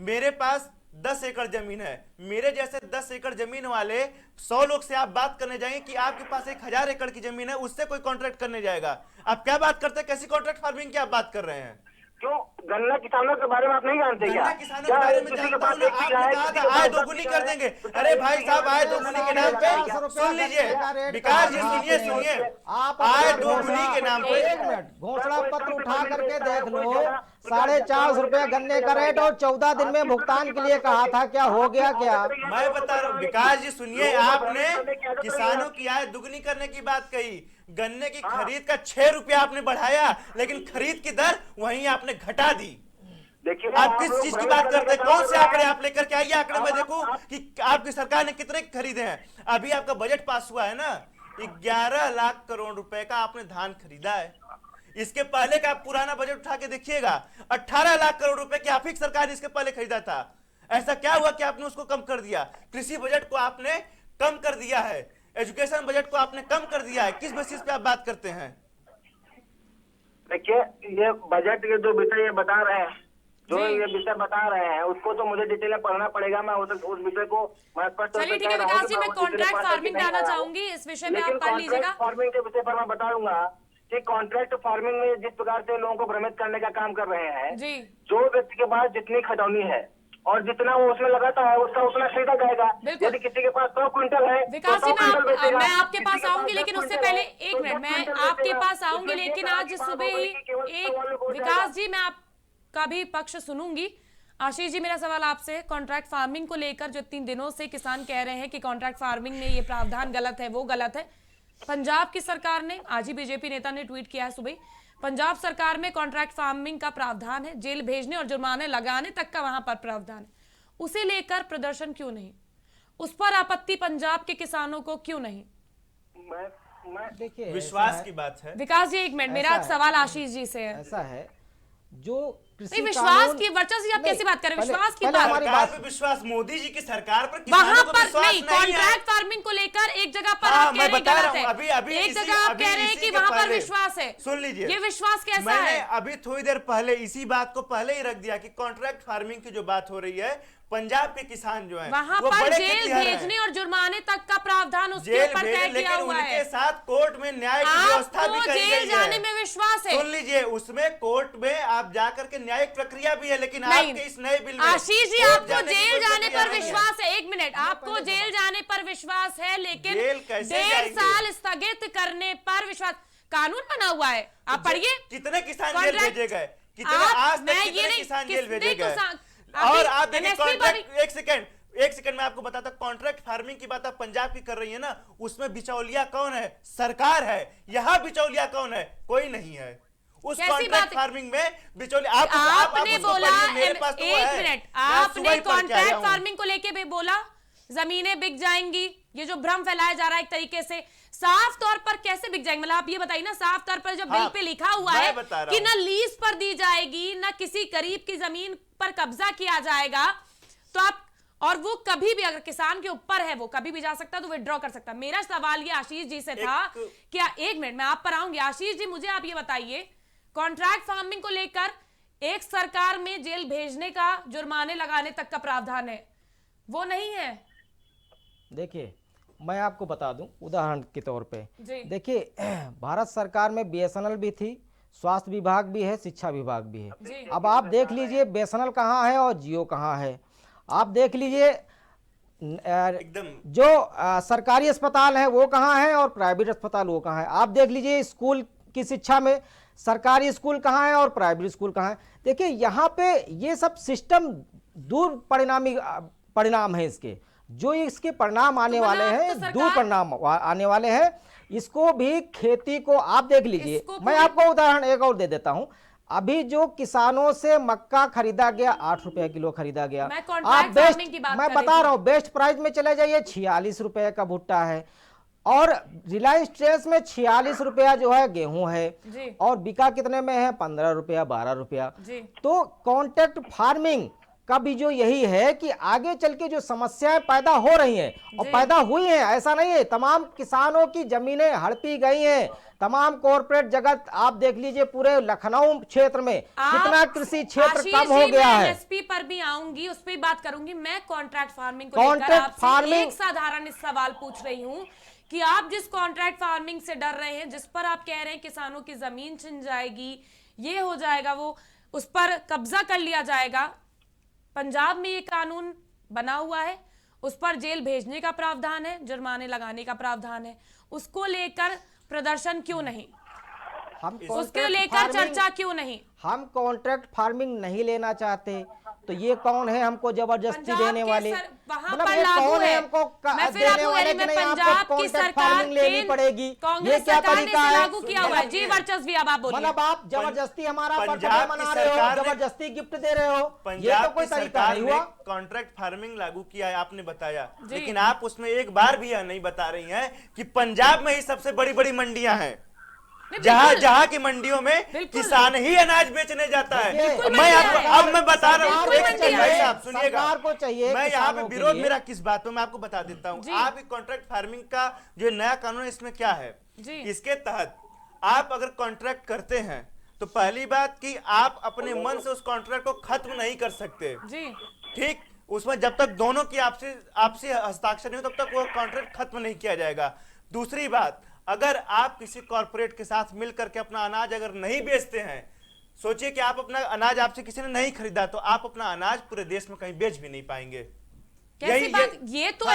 मेरे पास 10 एकड़ जमीन है, मेरे जैसे 10 एकड़ जमीन वाले 100 लोग से आप बात करने जाएंगे कि आपके पास 1000 एकड़ की जमीन है, उससे कोई कॉन्ट्रैक्ट करने जाएगा, आप क्या बात करते हैं? कैसी कॉन्ट्रैक्ट फार्मिंग की आप बात कर रहे हैं? क्यों गन्ना किसानों के बारे में आप नहीं जानते क्या? गन्ना किसानों के बारे में जानता हूं ना, आपने कहा था आय दोगुनी कर देंगे। अरे भाई साहब, आय दोगुनी के नाम पे सुन लीजिए विकास जी, सुनिए आय दोगुनी के नाम पे एक मिनट घोषणा पत्र उठा करके देख लो, 450 रुपया गन्ने का रेट और 14 दिन में भुगतान के लिए कहा था, क्या हो गया? क्या मैं बता रहा हूँ विकास जी, सुनिए, आपने किसानों की आय दुगनी करने की बात कही, गन्ने की खरीद का 6 रुपया आपने बढ़ाया, लेकिन खरीद की दर वहीं आपने घटा दी। देखिए आप किस चीज की बात करते हैं? कौन से आंकड़े आप लेकर के आइए, आंकड़े में देखूं कि आपकी सरकार ने कितने खरीदे हैं। अभी आपका बजट पास हुआ है ना, 11 लाख करोड़ रुपए का आपने धान खरीदा है। इसके पहले का आप पुराना बजट उठा के देखिएगा, 18 लाख करोड़ रुपए की आप ही सरकार ने इसके पहले खरीदा था। ऐसा क्या हुआ कि आपने उसको कम कर दिया? कृषि बजट को आपने कम कर दिया है, एजुकेशन बजट को आपने कम कर दिया है, किस बेसिस पे आप बात करते हैं? देखिए, ये बजट के जो विषय ये बता रहे हैं, जो ये विषय बता रहे हैं, उसको तो मुझे डिटेल में पढ़ना पड़ेगा। मैं उस विषय को चलिए ठीक है विकास जी, मैं कॉन्ट्रैक्ट फार्मिंग डालना चाहूंगी, इस विषय में आप पढ़ लीजिएगा। फार्मिंग के विषय पर मैं बताऊंगा कि कॉन्ट्रैक्ट फार्मिंग में जिस प्रकार से लोगों को भ्रमित करने का काम कर रहे हैं जी। जो व्यक्ति के पास जितनी खटौनी है और जितना वो उसमें लगाता है उसका उतना खरीदा जाएगा। यदि किसी के पास 100 क्विंटल है विकास तो जी, 100 क्विंटल बेचेगा। मैं आपके पास किसी के आऊंगी, पास लेकिन 10 उससे क्विंटल पहले है, एक तो मिनट 10 मैं क्विंटल आपके बेचेगा। पास आऊंगी, इसमें लेकिन ये आज कहा सुबह ही कि केवल 100 वालों को हो विकास जाएगा। जी, मैं आपका भी पक्ष सुनूंगी। आशीष जी, मेरा सवाल आपसे है, कॉन्ट्रैक्ट फार्मिंग को लेकर जो इतने दिनों से किसान कह रहे हैं कि कॉन्ट्रैक्ट फार्मिंग में ये प्रावधान गलत है, वो गलत है। पंजाब की सरकार ने, आज ही बीजेपी नेता ने ट्वीट किया है सुबह, पंजाब सरकार में कॉन्ट्रैक्ट फार्मिंग का प्रावधान है, जेल भेजने और जुर्माने लगाने तक का वहां पर प्रावधान है। उसे लेकर प्रदर्शन क्यों नहीं? उस पर आपत्ति पंजाब के किसानों को क्यों नहीं? मैं देखिए, विश्वास की बात है। विकास जी एक मिनट, मेरा सवाल आशीष जी से है। ऐसा है जो नहीं, विश्वास की, वर्चस्व जी आप कैसे बात करें? विश्वास की बात, हमारी सरकार बात पे विश्वास, मोदी जी की सरकार पर वहां किसानों को पर विश्वास नहीं। है। कॉन्ट्रैक्ट फार्मिंग को लेकर एक जगह पर हाँ, आप कह मैं रहे हैं बता गलत रहा है, हूं, अभी एक इसी- जगह आप अभी कह रहे हैं इसी कि के वहां पर पहले- विश्वास है। सुन लीजिए, ये विश्वास कैसा मैंने है? अभी थोड़ी देर पहले इसी बात को पहले ही रख दिया कि कॉन्ट्रैक्ट फार्मिंग की जो बात हो रही है, पंजाब के किसान जो हैं वहां वो पर बड़े जेल खेतिहर हैं। भेजने और जुर्माने तक का प्रावधान उसके जेल ऊपर भेजे, तय किया लेकिन हुआ उनके है। साथ कोर्ट में न्याय की व्यवस्था भी आपको करी जेल गई जाने है। में विश्वास है? सुन लीजिए, उसमें कोर्ट में आप जाकर के न्यायिक प्रक्रिया भी है, लेकिन नहीं। आपके इस नए बिल में आशीष जी, कोर्ट आपको जाने की जेल कोई जाने प्रक्रिया पर नहीं है। विश्वास है? एक मिनट, आपको जेल जाने पर विश्वास है, लेकिन जेल कैसे 1.5 जाएंगे? साल स्थगित करने पर विश्वास। कानून बना हुआ है, आप पढ़िए। कितने किसान जेल Contract- भेजे गए? कितने आप- आज तक मैं ये कितने नहीं- किसान जेल किसने भेजे गए? किसान- और अभी आप देखिए NSP कॉन्ट्रैक्ट, एक सेकंड में आपको बताता, कॉन्ट्रैक्ट फार्मिंग की बात आप पंजाब की कर रही है ना, उसमें बिचौलिया कौन है? सरकार है। यहाँ बिचौलिया कौन है? कोई नहीं है। उस कैसी कॉन्ट्रैक्ट बात- फार्मिंग में बिचौलिया आपने उसको बोला, पढ़िए, मेरे पास तो वो एक है। मिनट, मैं सुबह आपने ही पढ़ के आया कॉन्ट्रैक्ट हूं। फार्मिंग को लेके भी बोला जमीनें बिक जाएंगी, ये जो भ्रम फैलाया जा रहा है एक तरीके से, साफ तौर पर कैसे बिक जाएंगी? मतलब आप ये बताइए ना, साफ तौर पर जो बिल पे लिखा हुआ मैं है बता रहा कि हूं। ना लीज पर दी जाएगी, ना किसी गरीब की जमीन पर कब्जा किया जाएगा, तो आप, और वो कभी भी अगर किसान के ऊपर है वो कभी भी जा सकता है, तो विड्रॉ कर सकता है। मेरा सवाल ये आशीष जी से था, क्या, एक मिनट मैं आप पर आऊंगी। आशीष जी, मुझे आप ये बताइए, कॉन्ट्रैक्ट फार्मिंग को लेकर एक सरकार में जेल भेजने का, जुर्माने लगाने तक का प्रावधान है, वो नहीं है? देखिए, मैं आपको बता दूं उदाहरण के तौर पे। जी। देखिए, भारत सरकार में बीएसएनएल भी थी, स्वास्थ्य विभाग भी है, शिक्षा विभाग भी है। जी। अब आप देख लीजिए बीएसएनएल कहाँ है और जियो कहाँ है। आप देख लीजिए एकदम जो सरकारी अस्पताल है वो कहाँ है और प्राइवेट अस्पताल वो कहाँ है। आप देख लीजिए स्कूल की शिक्षा में सरकारी स्कूल कहाँ है और प्राइवेट स्कूल कहाँ है। देखिए, यहाँ पे ये सब सिस्टम दूर परिणाम है इसके, जो इसके परिणाम आने वाले हैं, दूर परिणाम आने वाले हैं। इसको भी, खेती को आप देख लीजिए, मैं आपको उदाहरण एक और दे देता हूं। अभी जो किसानों से मक्का खरीदा गया 8 रुपए किलो खरीदा गया, आप मैं बता रहा हूं, बेस्ट प्राइस में चले जाइए 46 रुपए का भुट्टा है, और रिलायंस ट्रेड्स में 46 रुपया जो है गेहूं है, और बिका कितने में है? 15 रुपया 12 रुपया। तो कॉन्ट्रैक्ट फार्मिंग का भी जो यही है कि आगे चल के जो समस्याएं पैदा हो रही हैं और पैदा हुई हैं, ऐसा नहीं है, तमाम किसानों की जमीनें हड़पी गई हैं, तमाम कॉर्पोरेट जगत, आप देख लीजिए पूरे लखनऊ क्षेत्र में कितना कृषि क्षेत्र कम हो गया है। एमएसपी पर भी आऊंगी, उस पर बात करूंगी। मैं कॉन्ट्रैक्ट फार्मिंग को लेकर आपसे एक साधारण सवाल पूछ रही हूँ कि आप जिस कॉन्ट्रैक्ट फार्मिंग से डर रहे हैं, जिस पर आप कह रहे हैं किसानों की जमीन छिन जाएगी, ये हो जाएगा, वो उस पर कब्जा कर लिया जाएगा, पंजाब में ये कानून बना हुआ है, उस पर जेल भेजने का प्रावधान है, जुर्माने लगाने का प्रावधान है, उसको लेकर प्रदर्शन क्यों नहीं? उसके लेकर चर्चा क्यों नहीं? हम कॉन्ट्रैक्ट फार्मिंग नहीं लेना चाहते, तो ये कौन है हमको जबरदस्ती देने वाले? मतलब ये कौन है हमको देने वाले कि नहीं आपको कॉन्ट्रैक्ट फार्मिंग लेनी पड़ेगी? ये क्या तरीका है? लागू किया हुआ है जी, वर्चस्वी। अब आप बोलिए, मतलब आप जबरदस्ती हमारा बर्थडे मना रहे हो, जबरदस्ती गिफ्ट दे रहे हो, ये तो कोई तरीका नहीं हुआ। कॉन्ट्रैक्ट फार्मिंग लागू किया है, आपने बताया, लेकिन आप उसमें एक बार भी यह नहीं बता रही हैं कि पंजाब में ही सबसे बड़ी बड़ी मंडियां हैं, जहां की मंडियों में किसान ही अनाज बेचने जाता है। मैं अब मैं बता रहा हूँ, सुनिएगा, मैं यहाँ पे विरोध मेरा किस बात में मैं आपको बता देता हूँ। आप कॉन्ट्रैक्ट फार्मिंग का जो नया कानून है, इसमें क्या है? इसके तहत आप अगर कॉन्ट्रैक्ट करते हैं तो पहली बात कि आप अपने मन से उस कॉन्ट्रैक्ट को खत्म नहीं कर सकते, ठीक? उसमें जब तक दोनों की आपसी हस्ताक्षर नहीं हो तब तक वो कॉन्ट्रैक्ट खत्म नहीं किया जाएगा। दूसरी बात, अगर आप किसी कॉर्पोरेट के साथ मिलकर के अपना अनाज अगर नहीं बेचते हैं, सोचिए कि आप अपना अनाज आपसे किसी ने नहीं खरीदा तो आप अपना अनाज पूरे देश में कहीं बेच भी नहीं पाएंगे। कैसी बात, ये तो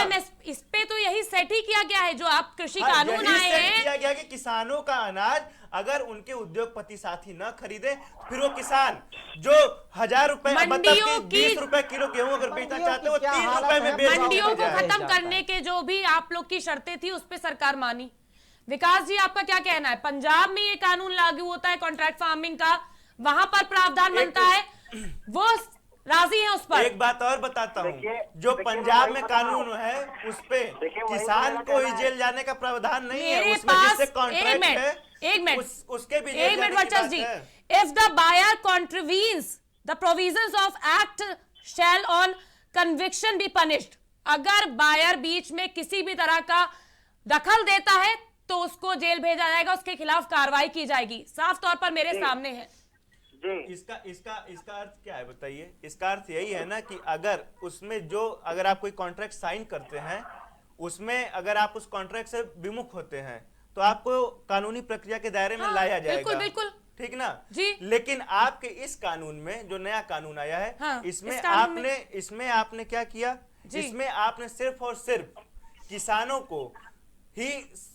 इस पे तो यही सेट ही किया गया है जो आप कृषि कानून आए हैं, किया गया कि किसानों का अनाज अगर उनके उद्योगपति साथी न खरीदे तो फिर वो किसान जो 1000 रुपए मतलब 20 रुपए किलो गेहूं अगर बेचना चाहते वो 3 रुपए में बेच, मंडियों को खत्म करने के जो भी आप लोग की शर्तें थी उस पे सरकार मानी। विकास जी, आपका क्या कहना है? पंजाब में ये कानून लागू होता है कॉन्ट्रैक्ट फार्मिंग का, वहां पर प्रावधान बनता है, वो राजी है उस पर। एक बात और बताता हूँ, जो पंजाब में कानून है उस पे किसान को ही जेल जाने का प्रावधान नहीं है, उसमें जिससे कॉन्ट्रैक्ट है उसके भी जेल जाने की बात है। If the buyer contravenes the provisions of act shall on conviction be punished, अगर बायर बीच में किसी भी तरह का दखल देता है तो उसको जेल भेजा जाएगा, उसके खिलाफ कार्रवाई की जाएगी। साफ तौर पर मेरे सामने है। इसका अर्थ क्या है बताइए? इसका अर्थ यही है ना कि अगर उसमें अगर आप कोई कॉन्ट्रैक्ट साइन करते हैं, उसमें अगर आप उस कॉन्ट्रैक्ट से विमुख होते हैं तो आपको कानूनी प्रक्रिया के दायरे में लाया जाएगा। बिल्कुल बिल्कुल ठीक ना जी। लेकिन आपके इस कानून में जो नया कानून आया है, इसमें आपने क्या किया? इसमें आपने सिर्फ और सिर्फ किसानों को ही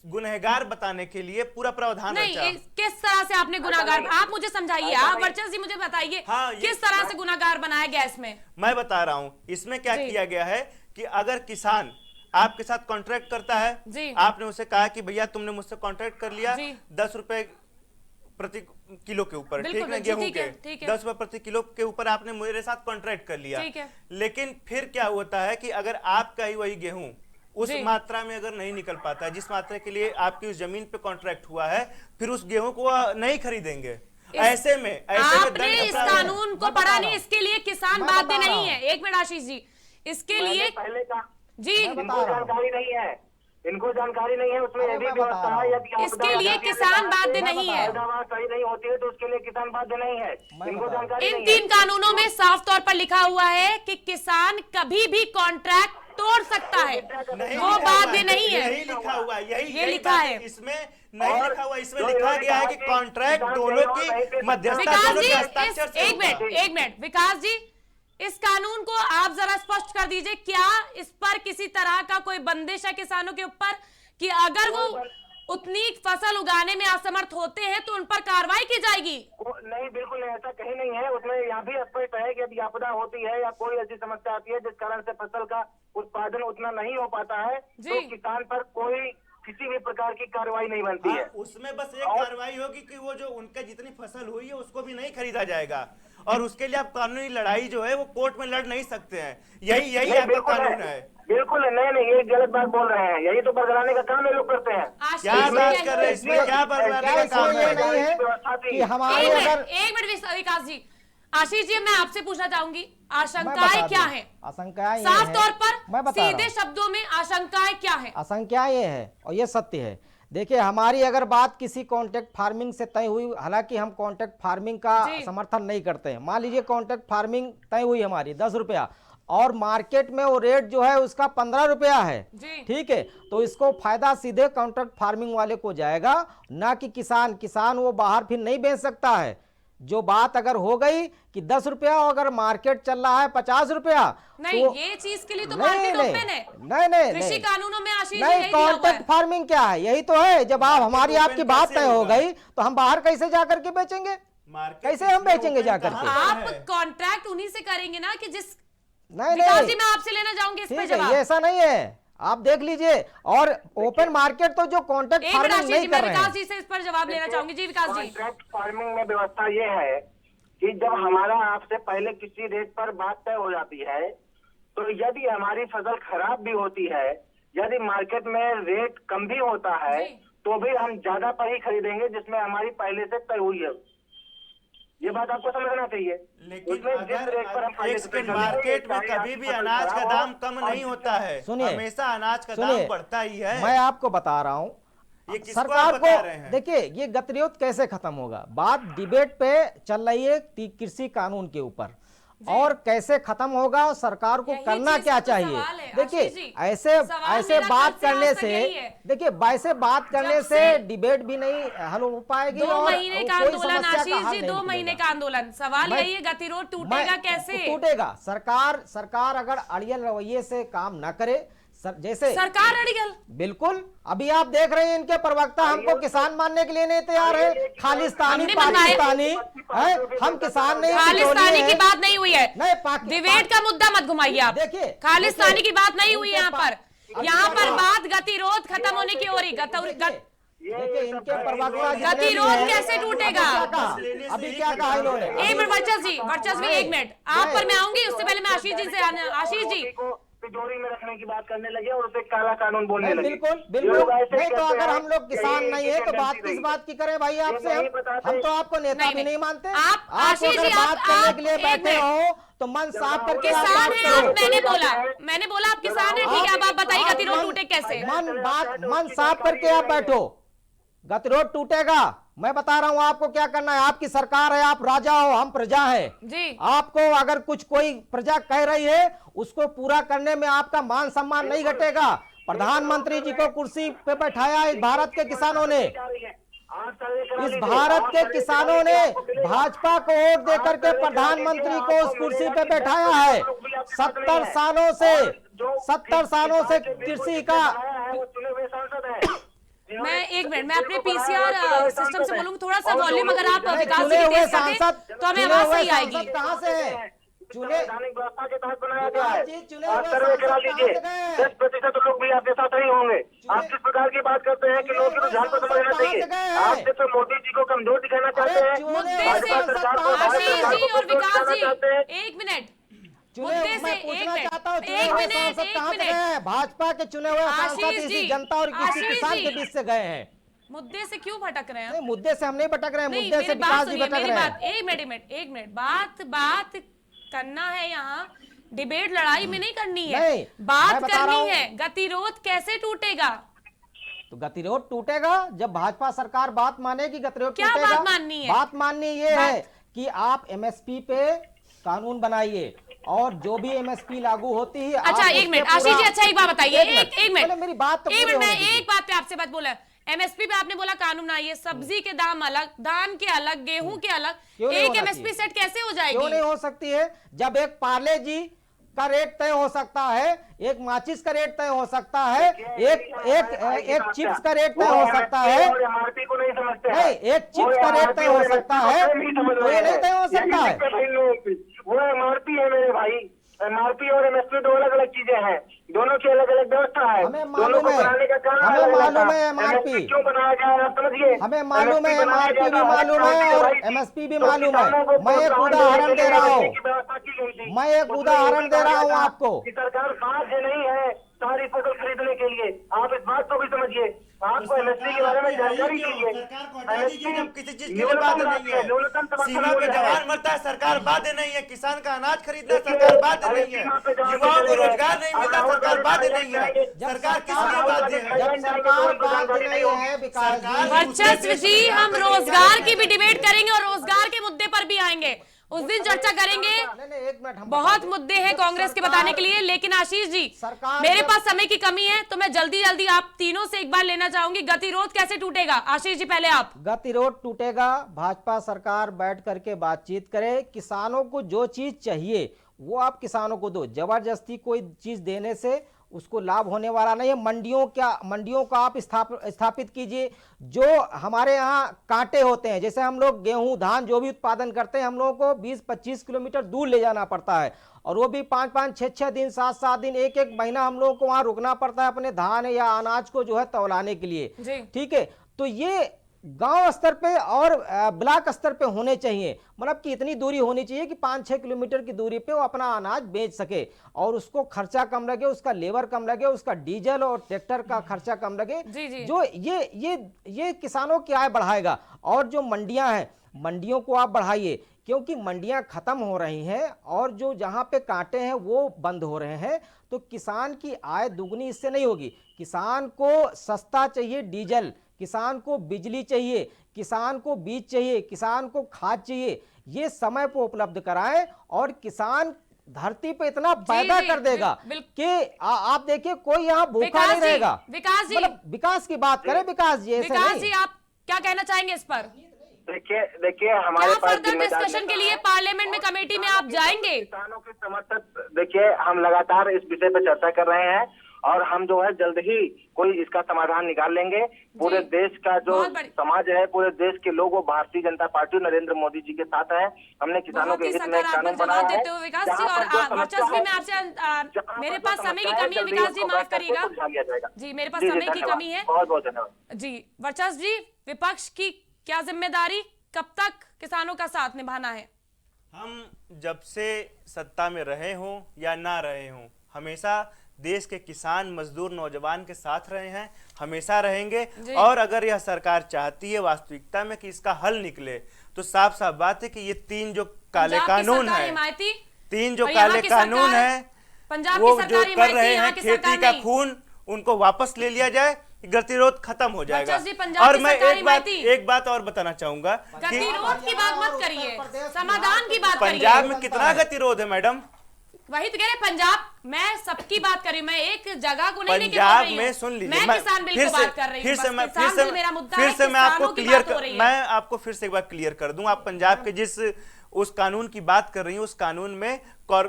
गुनहगार बताने के लिए पूरा प्रावधान रचा। किस तरह से आपने गुनाहगार, आप मुझे समझाइए, आप वर्चस्व जी मुझे बताइए, किस तरह से गुनाहगार बनाया गया इसमें? मैं बता रहा हूं इसमें क्या किया गया है कि अगर किसान आपके साथ कॉन्ट्रैक्ट करता है, आपने उसे कहा कि भैया तुमने मुझसे कॉन्ट्रैक्ट कर लिया 10 रुपए प्रति किलो के ऊपर, ठीक है, गेहूं के 10 रुपए प्रति किलो के ऊपर आपने मेरे साथ कॉन्ट्रैक्ट कर लिया, लेकिन फिर क्या होता है कि अगर आपका ही वही गेहूं उस मात्रा में अगर नहीं निकल पाता है जिस मात्रा के लिए आपकी उस जमीन पे कॉन्ट्रैक्ट हुआ है, फिर उस गेहूं को नहीं खरीदेंगे। ऐसे में आपने इस कानून को पढ़ा नहीं, इसके लिए किसान बाध्य नहीं है। एक मिनट आशीष जी, इसके लिए पहले का जी इनको जानकारी नहीं है, उसमें ये भी व्यवस्था है, यदि इसके लिए किसान बाध्य नहीं है, सही नहीं होती है तो उसके लिए किसान बाध्य नहीं है, इनको जानकारी। इन 3 कानूनों में साफ तौर पर लिखा हुआ है कि किसान कभी भी कॉन्ट्रैक्ट तोड़ सकता है, वो बाध्य नहीं है। यही लिखा हुआ है, ये लिखा है, इसमें नहीं लिखा हुआ, इसमें लिखा गया है कि कॉन्ट्रैक्ट दोनों की मध्यस्थता, दोनों के हस्ताक्षर से। एक मिनट विकास जी, इस कानून को आप जरा स्पष्ट कर दीजिए, क्या इस पर किसी तरह का कोई बंदिश है किसानों के ऊपर कि अगर वो उतनी फसल उगाने में असमर्थ होते हैं तो उन पर कार्रवाई की जाएगी? नहीं, बिल्कुल नहीं, ऐसा कहीं नहीं है। उसमें यह भी स्पष्ट है कि यदि आपदा होती है या कोई ऐसी समस्या आती है जिस कारण से फसल का उत्पादन उतना नहीं हो पाता है तो किसान पर कोई किसी भी प्रकार की कार्रवाई नहीं बनती है। उसमें बस एक कार्रवाई होगी कि वो जो उनका जितनी फसल हुई है उसको भी नहीं खरीदा जाएगा, और उसके लिए आप कानूनी लड़ाई जो है वो कोर्ट में लड़ नहीं सकते हैं। यही आपका कानून है। बिल्कुल नहीं, ये गलत बात बोल रहे हैं, यही तो बरगलाने का काम ये लोग करते हैं। क्या बात कर रहे हैं? इसमें क्या बरगलाने का काम है? हमारे एक मिनट विकास जी, आशीष जी, मैं आपसे पूछना चाहूंगी, आशंकाएं क्या हैं? आशंकाएं साफ तौर पर सीधे शब्दों में आशंकाएं क्या हैं? आशंकाएं ये है और ये सत्य है। देखिए, हमारी अगर बात किसी कॉन्ट्रैक्ट फार्मिंग से तय हुई, हालांकि हम कॉन्ट्रैक्ट फार्मिंग का समर्थन नहीं करते हैं, मान लीजिए कॉन्ट्रैक्ट फार्मिंग तय हुई हमारी 10 रुपया और मार्केट में वो रेट जो है उसका 15 रुपया है, ठीक है, तो इसको फायदा सीधे कॉन्ट्रैक्ट फार्मिंग वाले को जाएगा, ना कि किसान वो बाहर फिर नहीं बेच सकता है। जो बात अगर हो गई कि 10 रुपया और अगर मार्केट चल रहा है 50 रुपया, नहीं, तो ये चीज के लिए तो मार्केट ओपन है। नहीं, कृषि कानूनों में आशीष नहीं, कॉन्ट्रैक्ट फार्मिंग क्या है? यही तो है। जब आप हमारी आपकी बात तय हो गई तो हम बाहर कैसे जाकर के बेचेंगे? कैसे हम बेचेंगे जाकर के? आप कॉन्ट्रैक्ट उन्हीं से करेंगे ना कि जिस नहीं, मैं आपसे लेना चाहूंगी इस पे जवाब। ये ऐसा नहीं है, आप देख लीजिए। और ओपन मार्केट तो जो कॉन्ट्रैक्ट फार्मिंग नहीं कर रहे हैं। विकास जी से इस पर जवाब लेना चाहूंगी। जी विकास जी, कॉन्ट्रैक्ट फार्मिंग में व्यवस्था ये है कि जब हमारा आपसे पहले किसी रेट पर बात तय हो जाती है तो यदि हमारी फसल खराब भी होती है, यदि मार्केट में रेट कम भी होता है तो भी हम ज्यादा पर ही खरीदेंगे जिसमें हमारी पहले से तय हुई है। ये बात आपको समझना चाहिए। लेकिन अगर मार्केट में कभी भी अनाज का दाम कम नहीं होता है, हमेशा अनाज का दाम बढ़ता ही है। मैं आपको बता रहा हूँ, सरकार को देखिए, ये गतिरोध कैसे खत्म होगा? बात डिबेट पे चल रही है कृषि कानून के ऊपर, और कैसे खत्म होगा और सरकार को करना क्या चाहिए। देखिए ऐसे बात करने से, देखिए वैसे बात करने से डिबेट भी नहीं हल हो पाएगी। 2 महीने का आंदोलन आशीष जी, 2 महीने का आंदोलन, सवाल यही है गतिरोध टूटेगा कैसे? टूटेगा, सरकार अगर अड़ियल रवैये से काम न करे, जैसे सरकार अड़ियल, बिल्कुल अभी आप देख रहे हैं इनके प्रवक्ता हमको किसान मानने के लिए नहीं तैयार है, खालिस्तानी पाकिस्तानी है, हम किसान नहीं, खालिस्तानी की बात नहीं हुई है, नहीं डिबेट का मुद्दा मत घुमाइए आप। देखिए खालिस्तानी की बात नहीं हुई यहाँ पर बात गतिरोध खत्म होने की हो रही। देखिए इनके प्रवक्ता गतिरोध कैसे टूटेगा? अभी क्या कहा इन्होंने? एक मिनट वर्चस्व जी 1 मिनट, आप पर मैं आऊंगी, उससे पहले मैं आशीष जी से, आशीष जी तिजोरी में रखने की बात करने लगे और उसे काला कानून बोलने लगे। बिल्कुल नहीं, तो अगर हम लोग किसान नहीं है तो बात किस बात की करें भाई आपसे? हम तो आपको नेता भी नहीं मानते। आप आशीष जी बात करने के लिए बैठे हो तो मन साफ करके किसान है आप, मैंने बोला आप किसान है, ठीक है, अब आप बताइए गतिरोध टूटे कैसे? मन साफ करके आप बैठो, गतिरोध टूटेगा। मैं बता रहा हूं आपको क्या करना है। आपकी सरकार है, आप राजा हो, हम प्रजा है जी। आपको अगर कुछ कोई प्रजा कह रही है उसको पूरा करने में आपका मान सम्मान नहीं घटेगा। प्रधानमंत्री जी को कुर्सी पे बैठाया इस भारत के किसानों ने, इस भारत के किसानों ने भाजपा को वोट देकर के प्रधानमंत्री को उस कुर्सी पे बैठाया है। 70 सालों से कृषि का मैं 1 मिनट, मैं अपने पीसीआर सिस्टम से बोलूंगा, थोड़ा सा वॉल्यूम अगर आप विकास चुने हुए सांसद तो हमें आवाज सही आएगी। कहां से है? संवैधानिक व्यवस्था के तहत बनाया गया है और सर्वे करा लीजिए, 10% लोग भी आपके साथ नहीं होंगे। आप किस प्रकार की बात करते हैं कि लोगों के रुझान को समझना चाहिए। आप सिर्फ मोदी जी को कमजोर दिखाना चाहते हैं, भाजपा सरकार को और विकास जी 1 मिनट मुद्दे से एक मिनट भाजपा के चुने हुए सांसद इसी जनता और किसी किसान के बीच से गए हैं। मुद्दे से क्यों भटक रहे हैं? मुद्दे से हम नहीं भटक रहे हैं, मुद्दे से विकास जी भटक रहे हैं। एक मिनट बात करना है, यहाँ डिबेट लड़ाई में नहीं करनी है, बात करनी है गतिरोध कैसे टूटेगा। तो गतिरोध टूटेगा जब भाजपा सरकार बात मानेगी, गतिरोध क्या टूटेगा। बात माननी है? बात माननी ये है कि आप एमएसपी पे कानून बनाइए और जो भी एमएसपी लागू होती है। अच्छा 1 मिनट आशीष जी, अच्छा एक बात बताइए, एक मिनट मेरी बात तो मैं एक बात पे आपसे बात बोला, एमएसपी पे आपने बोला कानून बनाइए, सब्जी के दाम अलग, धान के अलग, गेहूं के अलग, एक एमएसपी सेट कैसे हो जाएगी? क्यों नहीं हो सकती है? जब एक पार्ले जी का रेट तय हो सकता है, एक माचिस का रेट तय हो सकता है, एक चिप्स का रेट तय हो सकता है, नहीं एक चिप्स का रेट तय हो सकता है, तो ये नहीं तय हो सकता है। वो एमआरपी है मेरे भाई, एमआरपी और एमएसपी दो अलग अलग चीजें हैं, दोनों की अलग अलग व्यवस्था है। हमें मालूम है एमआरपी क्यों बनाया गया आप समझिए। हमें मालूम है एमआरपी भी मालूम है और एमएसपी भी मालूम है। मैं एक उदाहरण दे रहा हूँ, आपको। सरकार बाध्य नहीं है सारी फसल खरीदने के लिए, आप इस बात को भी समझिए। आपको एमएसपी के बारे में जानकारी चाहिए। किसी चीज की बात नहीं है, सीमा पे जवान मरता है सरकार बाध्य नहीं है, किसान का अनाज खरीदना सरकार बाध्य नहीं है, युवाओं को रोजगार नहीं मिलता सरकार बाध्य नहीं है। सरकार किस लिए बाध्य है? जब सरकार बाध्य नहीं है विकास वर्चस्व जी, हम रोजगार की भी डिबेट करेंगे और रोजगार के मुद्दे पर भी आएंगे, उस दिन चर्चा करेंगे। बहुत मुद्दे हैं कांग्रेस के बताने के लिए, लेकिन आशीष जी मेरे पास समय की कमी है तो मैं जल्दी आप तीनों से एक बार लेना चाहूंगी, गतिरोध कैसे टूटेगा? आशीष जी पहले आप। गतिरोध टूटेगा, भाजपा सरकार बैठ करके बातचीत करे, किसानों को जो चीज चाहिए वो आप किसानों को दो। जबरदस्ती कोई चीज देने से उसको लाभ होने वाला नहीं है। मंडियों को आप स्थापित कीजिए। जो हमारे यहाँ कांटे होते हैं, जैसे हम लोग गेहूं धान जो भी उत्पादन करते हैं, हम लोगों को 20-25 किलोमीटर दूर ले जाना पड़ता है और वो भी 5-5, 6-6 दिन, 7-7 दिन, एक महीना हम लोगों को वहां रुकना पड़ता है अपने धान या अनाज को जो है तौलाने के लिए। ठीक है, तो ये गांव स्तर पे और ब्लॉक स्तर पे होने चाहिए। मतलब कि इतनी दूरी होनी चाहिए कि 5-6 किलोमीटर की दूरी पे वो अपना अनाज बेच सके और उसको खर्चा कम लगे, उसका लेबर कम लगे, उसका डीजल और ट्रैक्टर का खर्चा कम लगे। जो ये किसानों की आय बढ़ाएगा। और जो मंडियां हैं, मंडियों को आप बढ़ाइए, क्योंकि मंडियां खत्म हो रही हैं और जो जहां पे कांटे हैं वो बंद हो रहे हैं, तो किसान की आय दुगनी इससे नहीं होगी। किसान को सस्ता चाहिए डीजल, किसान को बिजली चाहिए, किसान को बीज चाहिए, किसान को खाद चाहिए, ये समय पर उपलब्ध कराएं और किसान धरती पे इतना पैदा कर देगा कि आप देखिए कोई यहाँ भूखा नहीं रहेगा। विकास जी, मतलब विकास की बात करें विकास जी, ऐसे विकास नहीं। जी आप क्या कहना चाहेंगे इस पर? देखिए हमारे पास फर्दर डिस्कशन के लिए पार्लियामेंट में कमेटी में आप जाएंगे? किसानों के समर्थक, देखिए हम लगातार इस विषय पर चर्चा कर रहे हैं और हम जो है जल्द ही कोई इसका समाधान निकाल लेंगे। पूरे देश का जो समाज है, पूरे देश के लोग वो भारतीय जनता पार्टी नरेंद्र मोदी जी के साथ है। हमने किसानों के हित में कानून बनाया है। विकास जी और वर्चस्व में आपसे, मेरे पास समय की कमी है विकास जी, माफ करिएगा जी, मेरे पास समय की कमी है। बहुत बहुत धन्यवाद जी। वर्चस्व जी, विपक्ष की क्या जिम्मेदारी, कब तक किसानों का साथ निभाना है? हम जब से सत्ता में रहे हों या ना रहे हों, हमेशा देश के किसान, मजदूर, नौजवान के साथ रहे हैं, हमेशा रहेंगे। और अगर यह सरकार चाहती है वास्तविकता में कि इसका हल निकले, तो साफ साफ बात है कि ये तीन जो काले कानून है, वो जो कर रहे हैं खेती का खून, उनको वापस ले लिया जाए, गतिरोध खत्म हो जाएगा। और मैं एक बात और बताना चाहूंगा, गतिरोध की बात मत करिए, समाधान की बात करिए। पंजाब में कितना गतिरोध है मैडम? वही तो कह रहे, पंजाब, मैं सबकी बात कर रही हूँ, मैं एक जगह को नहीं लेके पंजाब में सुन लीजिए, मैं किसान बिल की बात कर रही हूँ। फिर से मैं आपको फिर से एक बार क्लियर कर दूं। आप पंजाब के जिस उस कानून की बात कर रही हैं, उस कानून में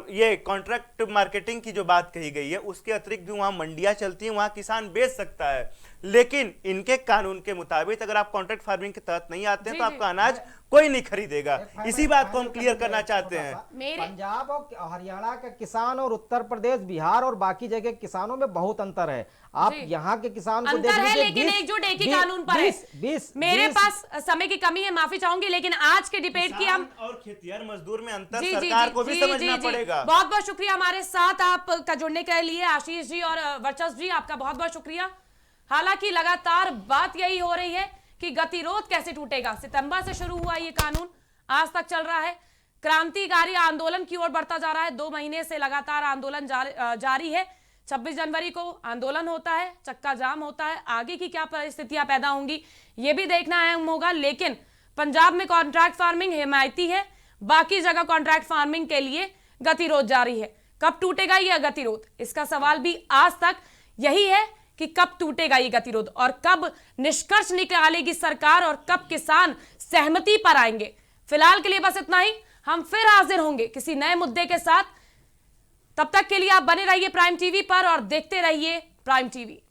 ये कॉन्ट्रैक्ट मार्केटिंग की जो बात कही गई है, उसके अतिरिक्त भी वहां मंडियां चलती हैं, वहां किसान बेच सकता है। लेकिन इनके कानून के मुताबिक अगर आप कॉन्ट्रैक्ट फार्मिंग के तहत नहीं आते हैं तो आपका अनाज कोई नहीं खरीदेगा। इसी बात को हम क्लियर करना चाहते हैं। पंजाब और हरियाणा के किसान और उत्तर प्रदेश, बिहार और बाकी जगह किसानों में बहुत अंतर है। आप यहाँ के किसान को देख लीजिए, लेकिन एकजुट एक ही कानून पर है। मेरे पास समय की कमी है, माफी चाहूंगी, लेकिन आज के डिबेट की हम और खेतिहर मजदूर में अंतर सरकार को भी समझना पड़ेगा। बहुत बहुत शुक्रिया हमारे साथ आपका जुड़ने के लिए, आशीष जी और वर्चस्व जी, आपका बहुत बहुत शुक्रिया। हालांकि लगातार बात यही हो रही है कि गतिरोध कैसे टूटेगा। सितंबर से शुरू हुआ ये कानून आज तक चल रहा है, क्रांतिकारी आंदोलन की ओर बढ़ता जा रहा है। 2 महीने से लगातार आंदोलन जारी है। 26 जनवरी को आंदोलन होता है, चक्का जाम होता है, आगे की क्या परिस्थितियां पैदा होंगी ये भी देखना अहम होगा। लेकिन पंजाब में कॉन्ट्रैक्ट फार्मिंग हिमायती है, बाकी जगह कॉन्ट्रैक्ट फार्मिंग के लिए गतिरोध जारी है। कब टूटेगा यह गतिरोध, इसका सवाल भी आज तक यही है कि कब टूटेगा ये गतिरोध और कब निष्कर्ष निकालेगी सरकार और कब किसान सहमति पर आएंगे। फिलहाल के लिए बस इतना ही, हम फिर हाजिर होंगे किसी नए मुद्दे के साथ। तब तक के लिए आप बने रहिए प्राइम टीवी पर और देखते रहिए प्राइम टीवी।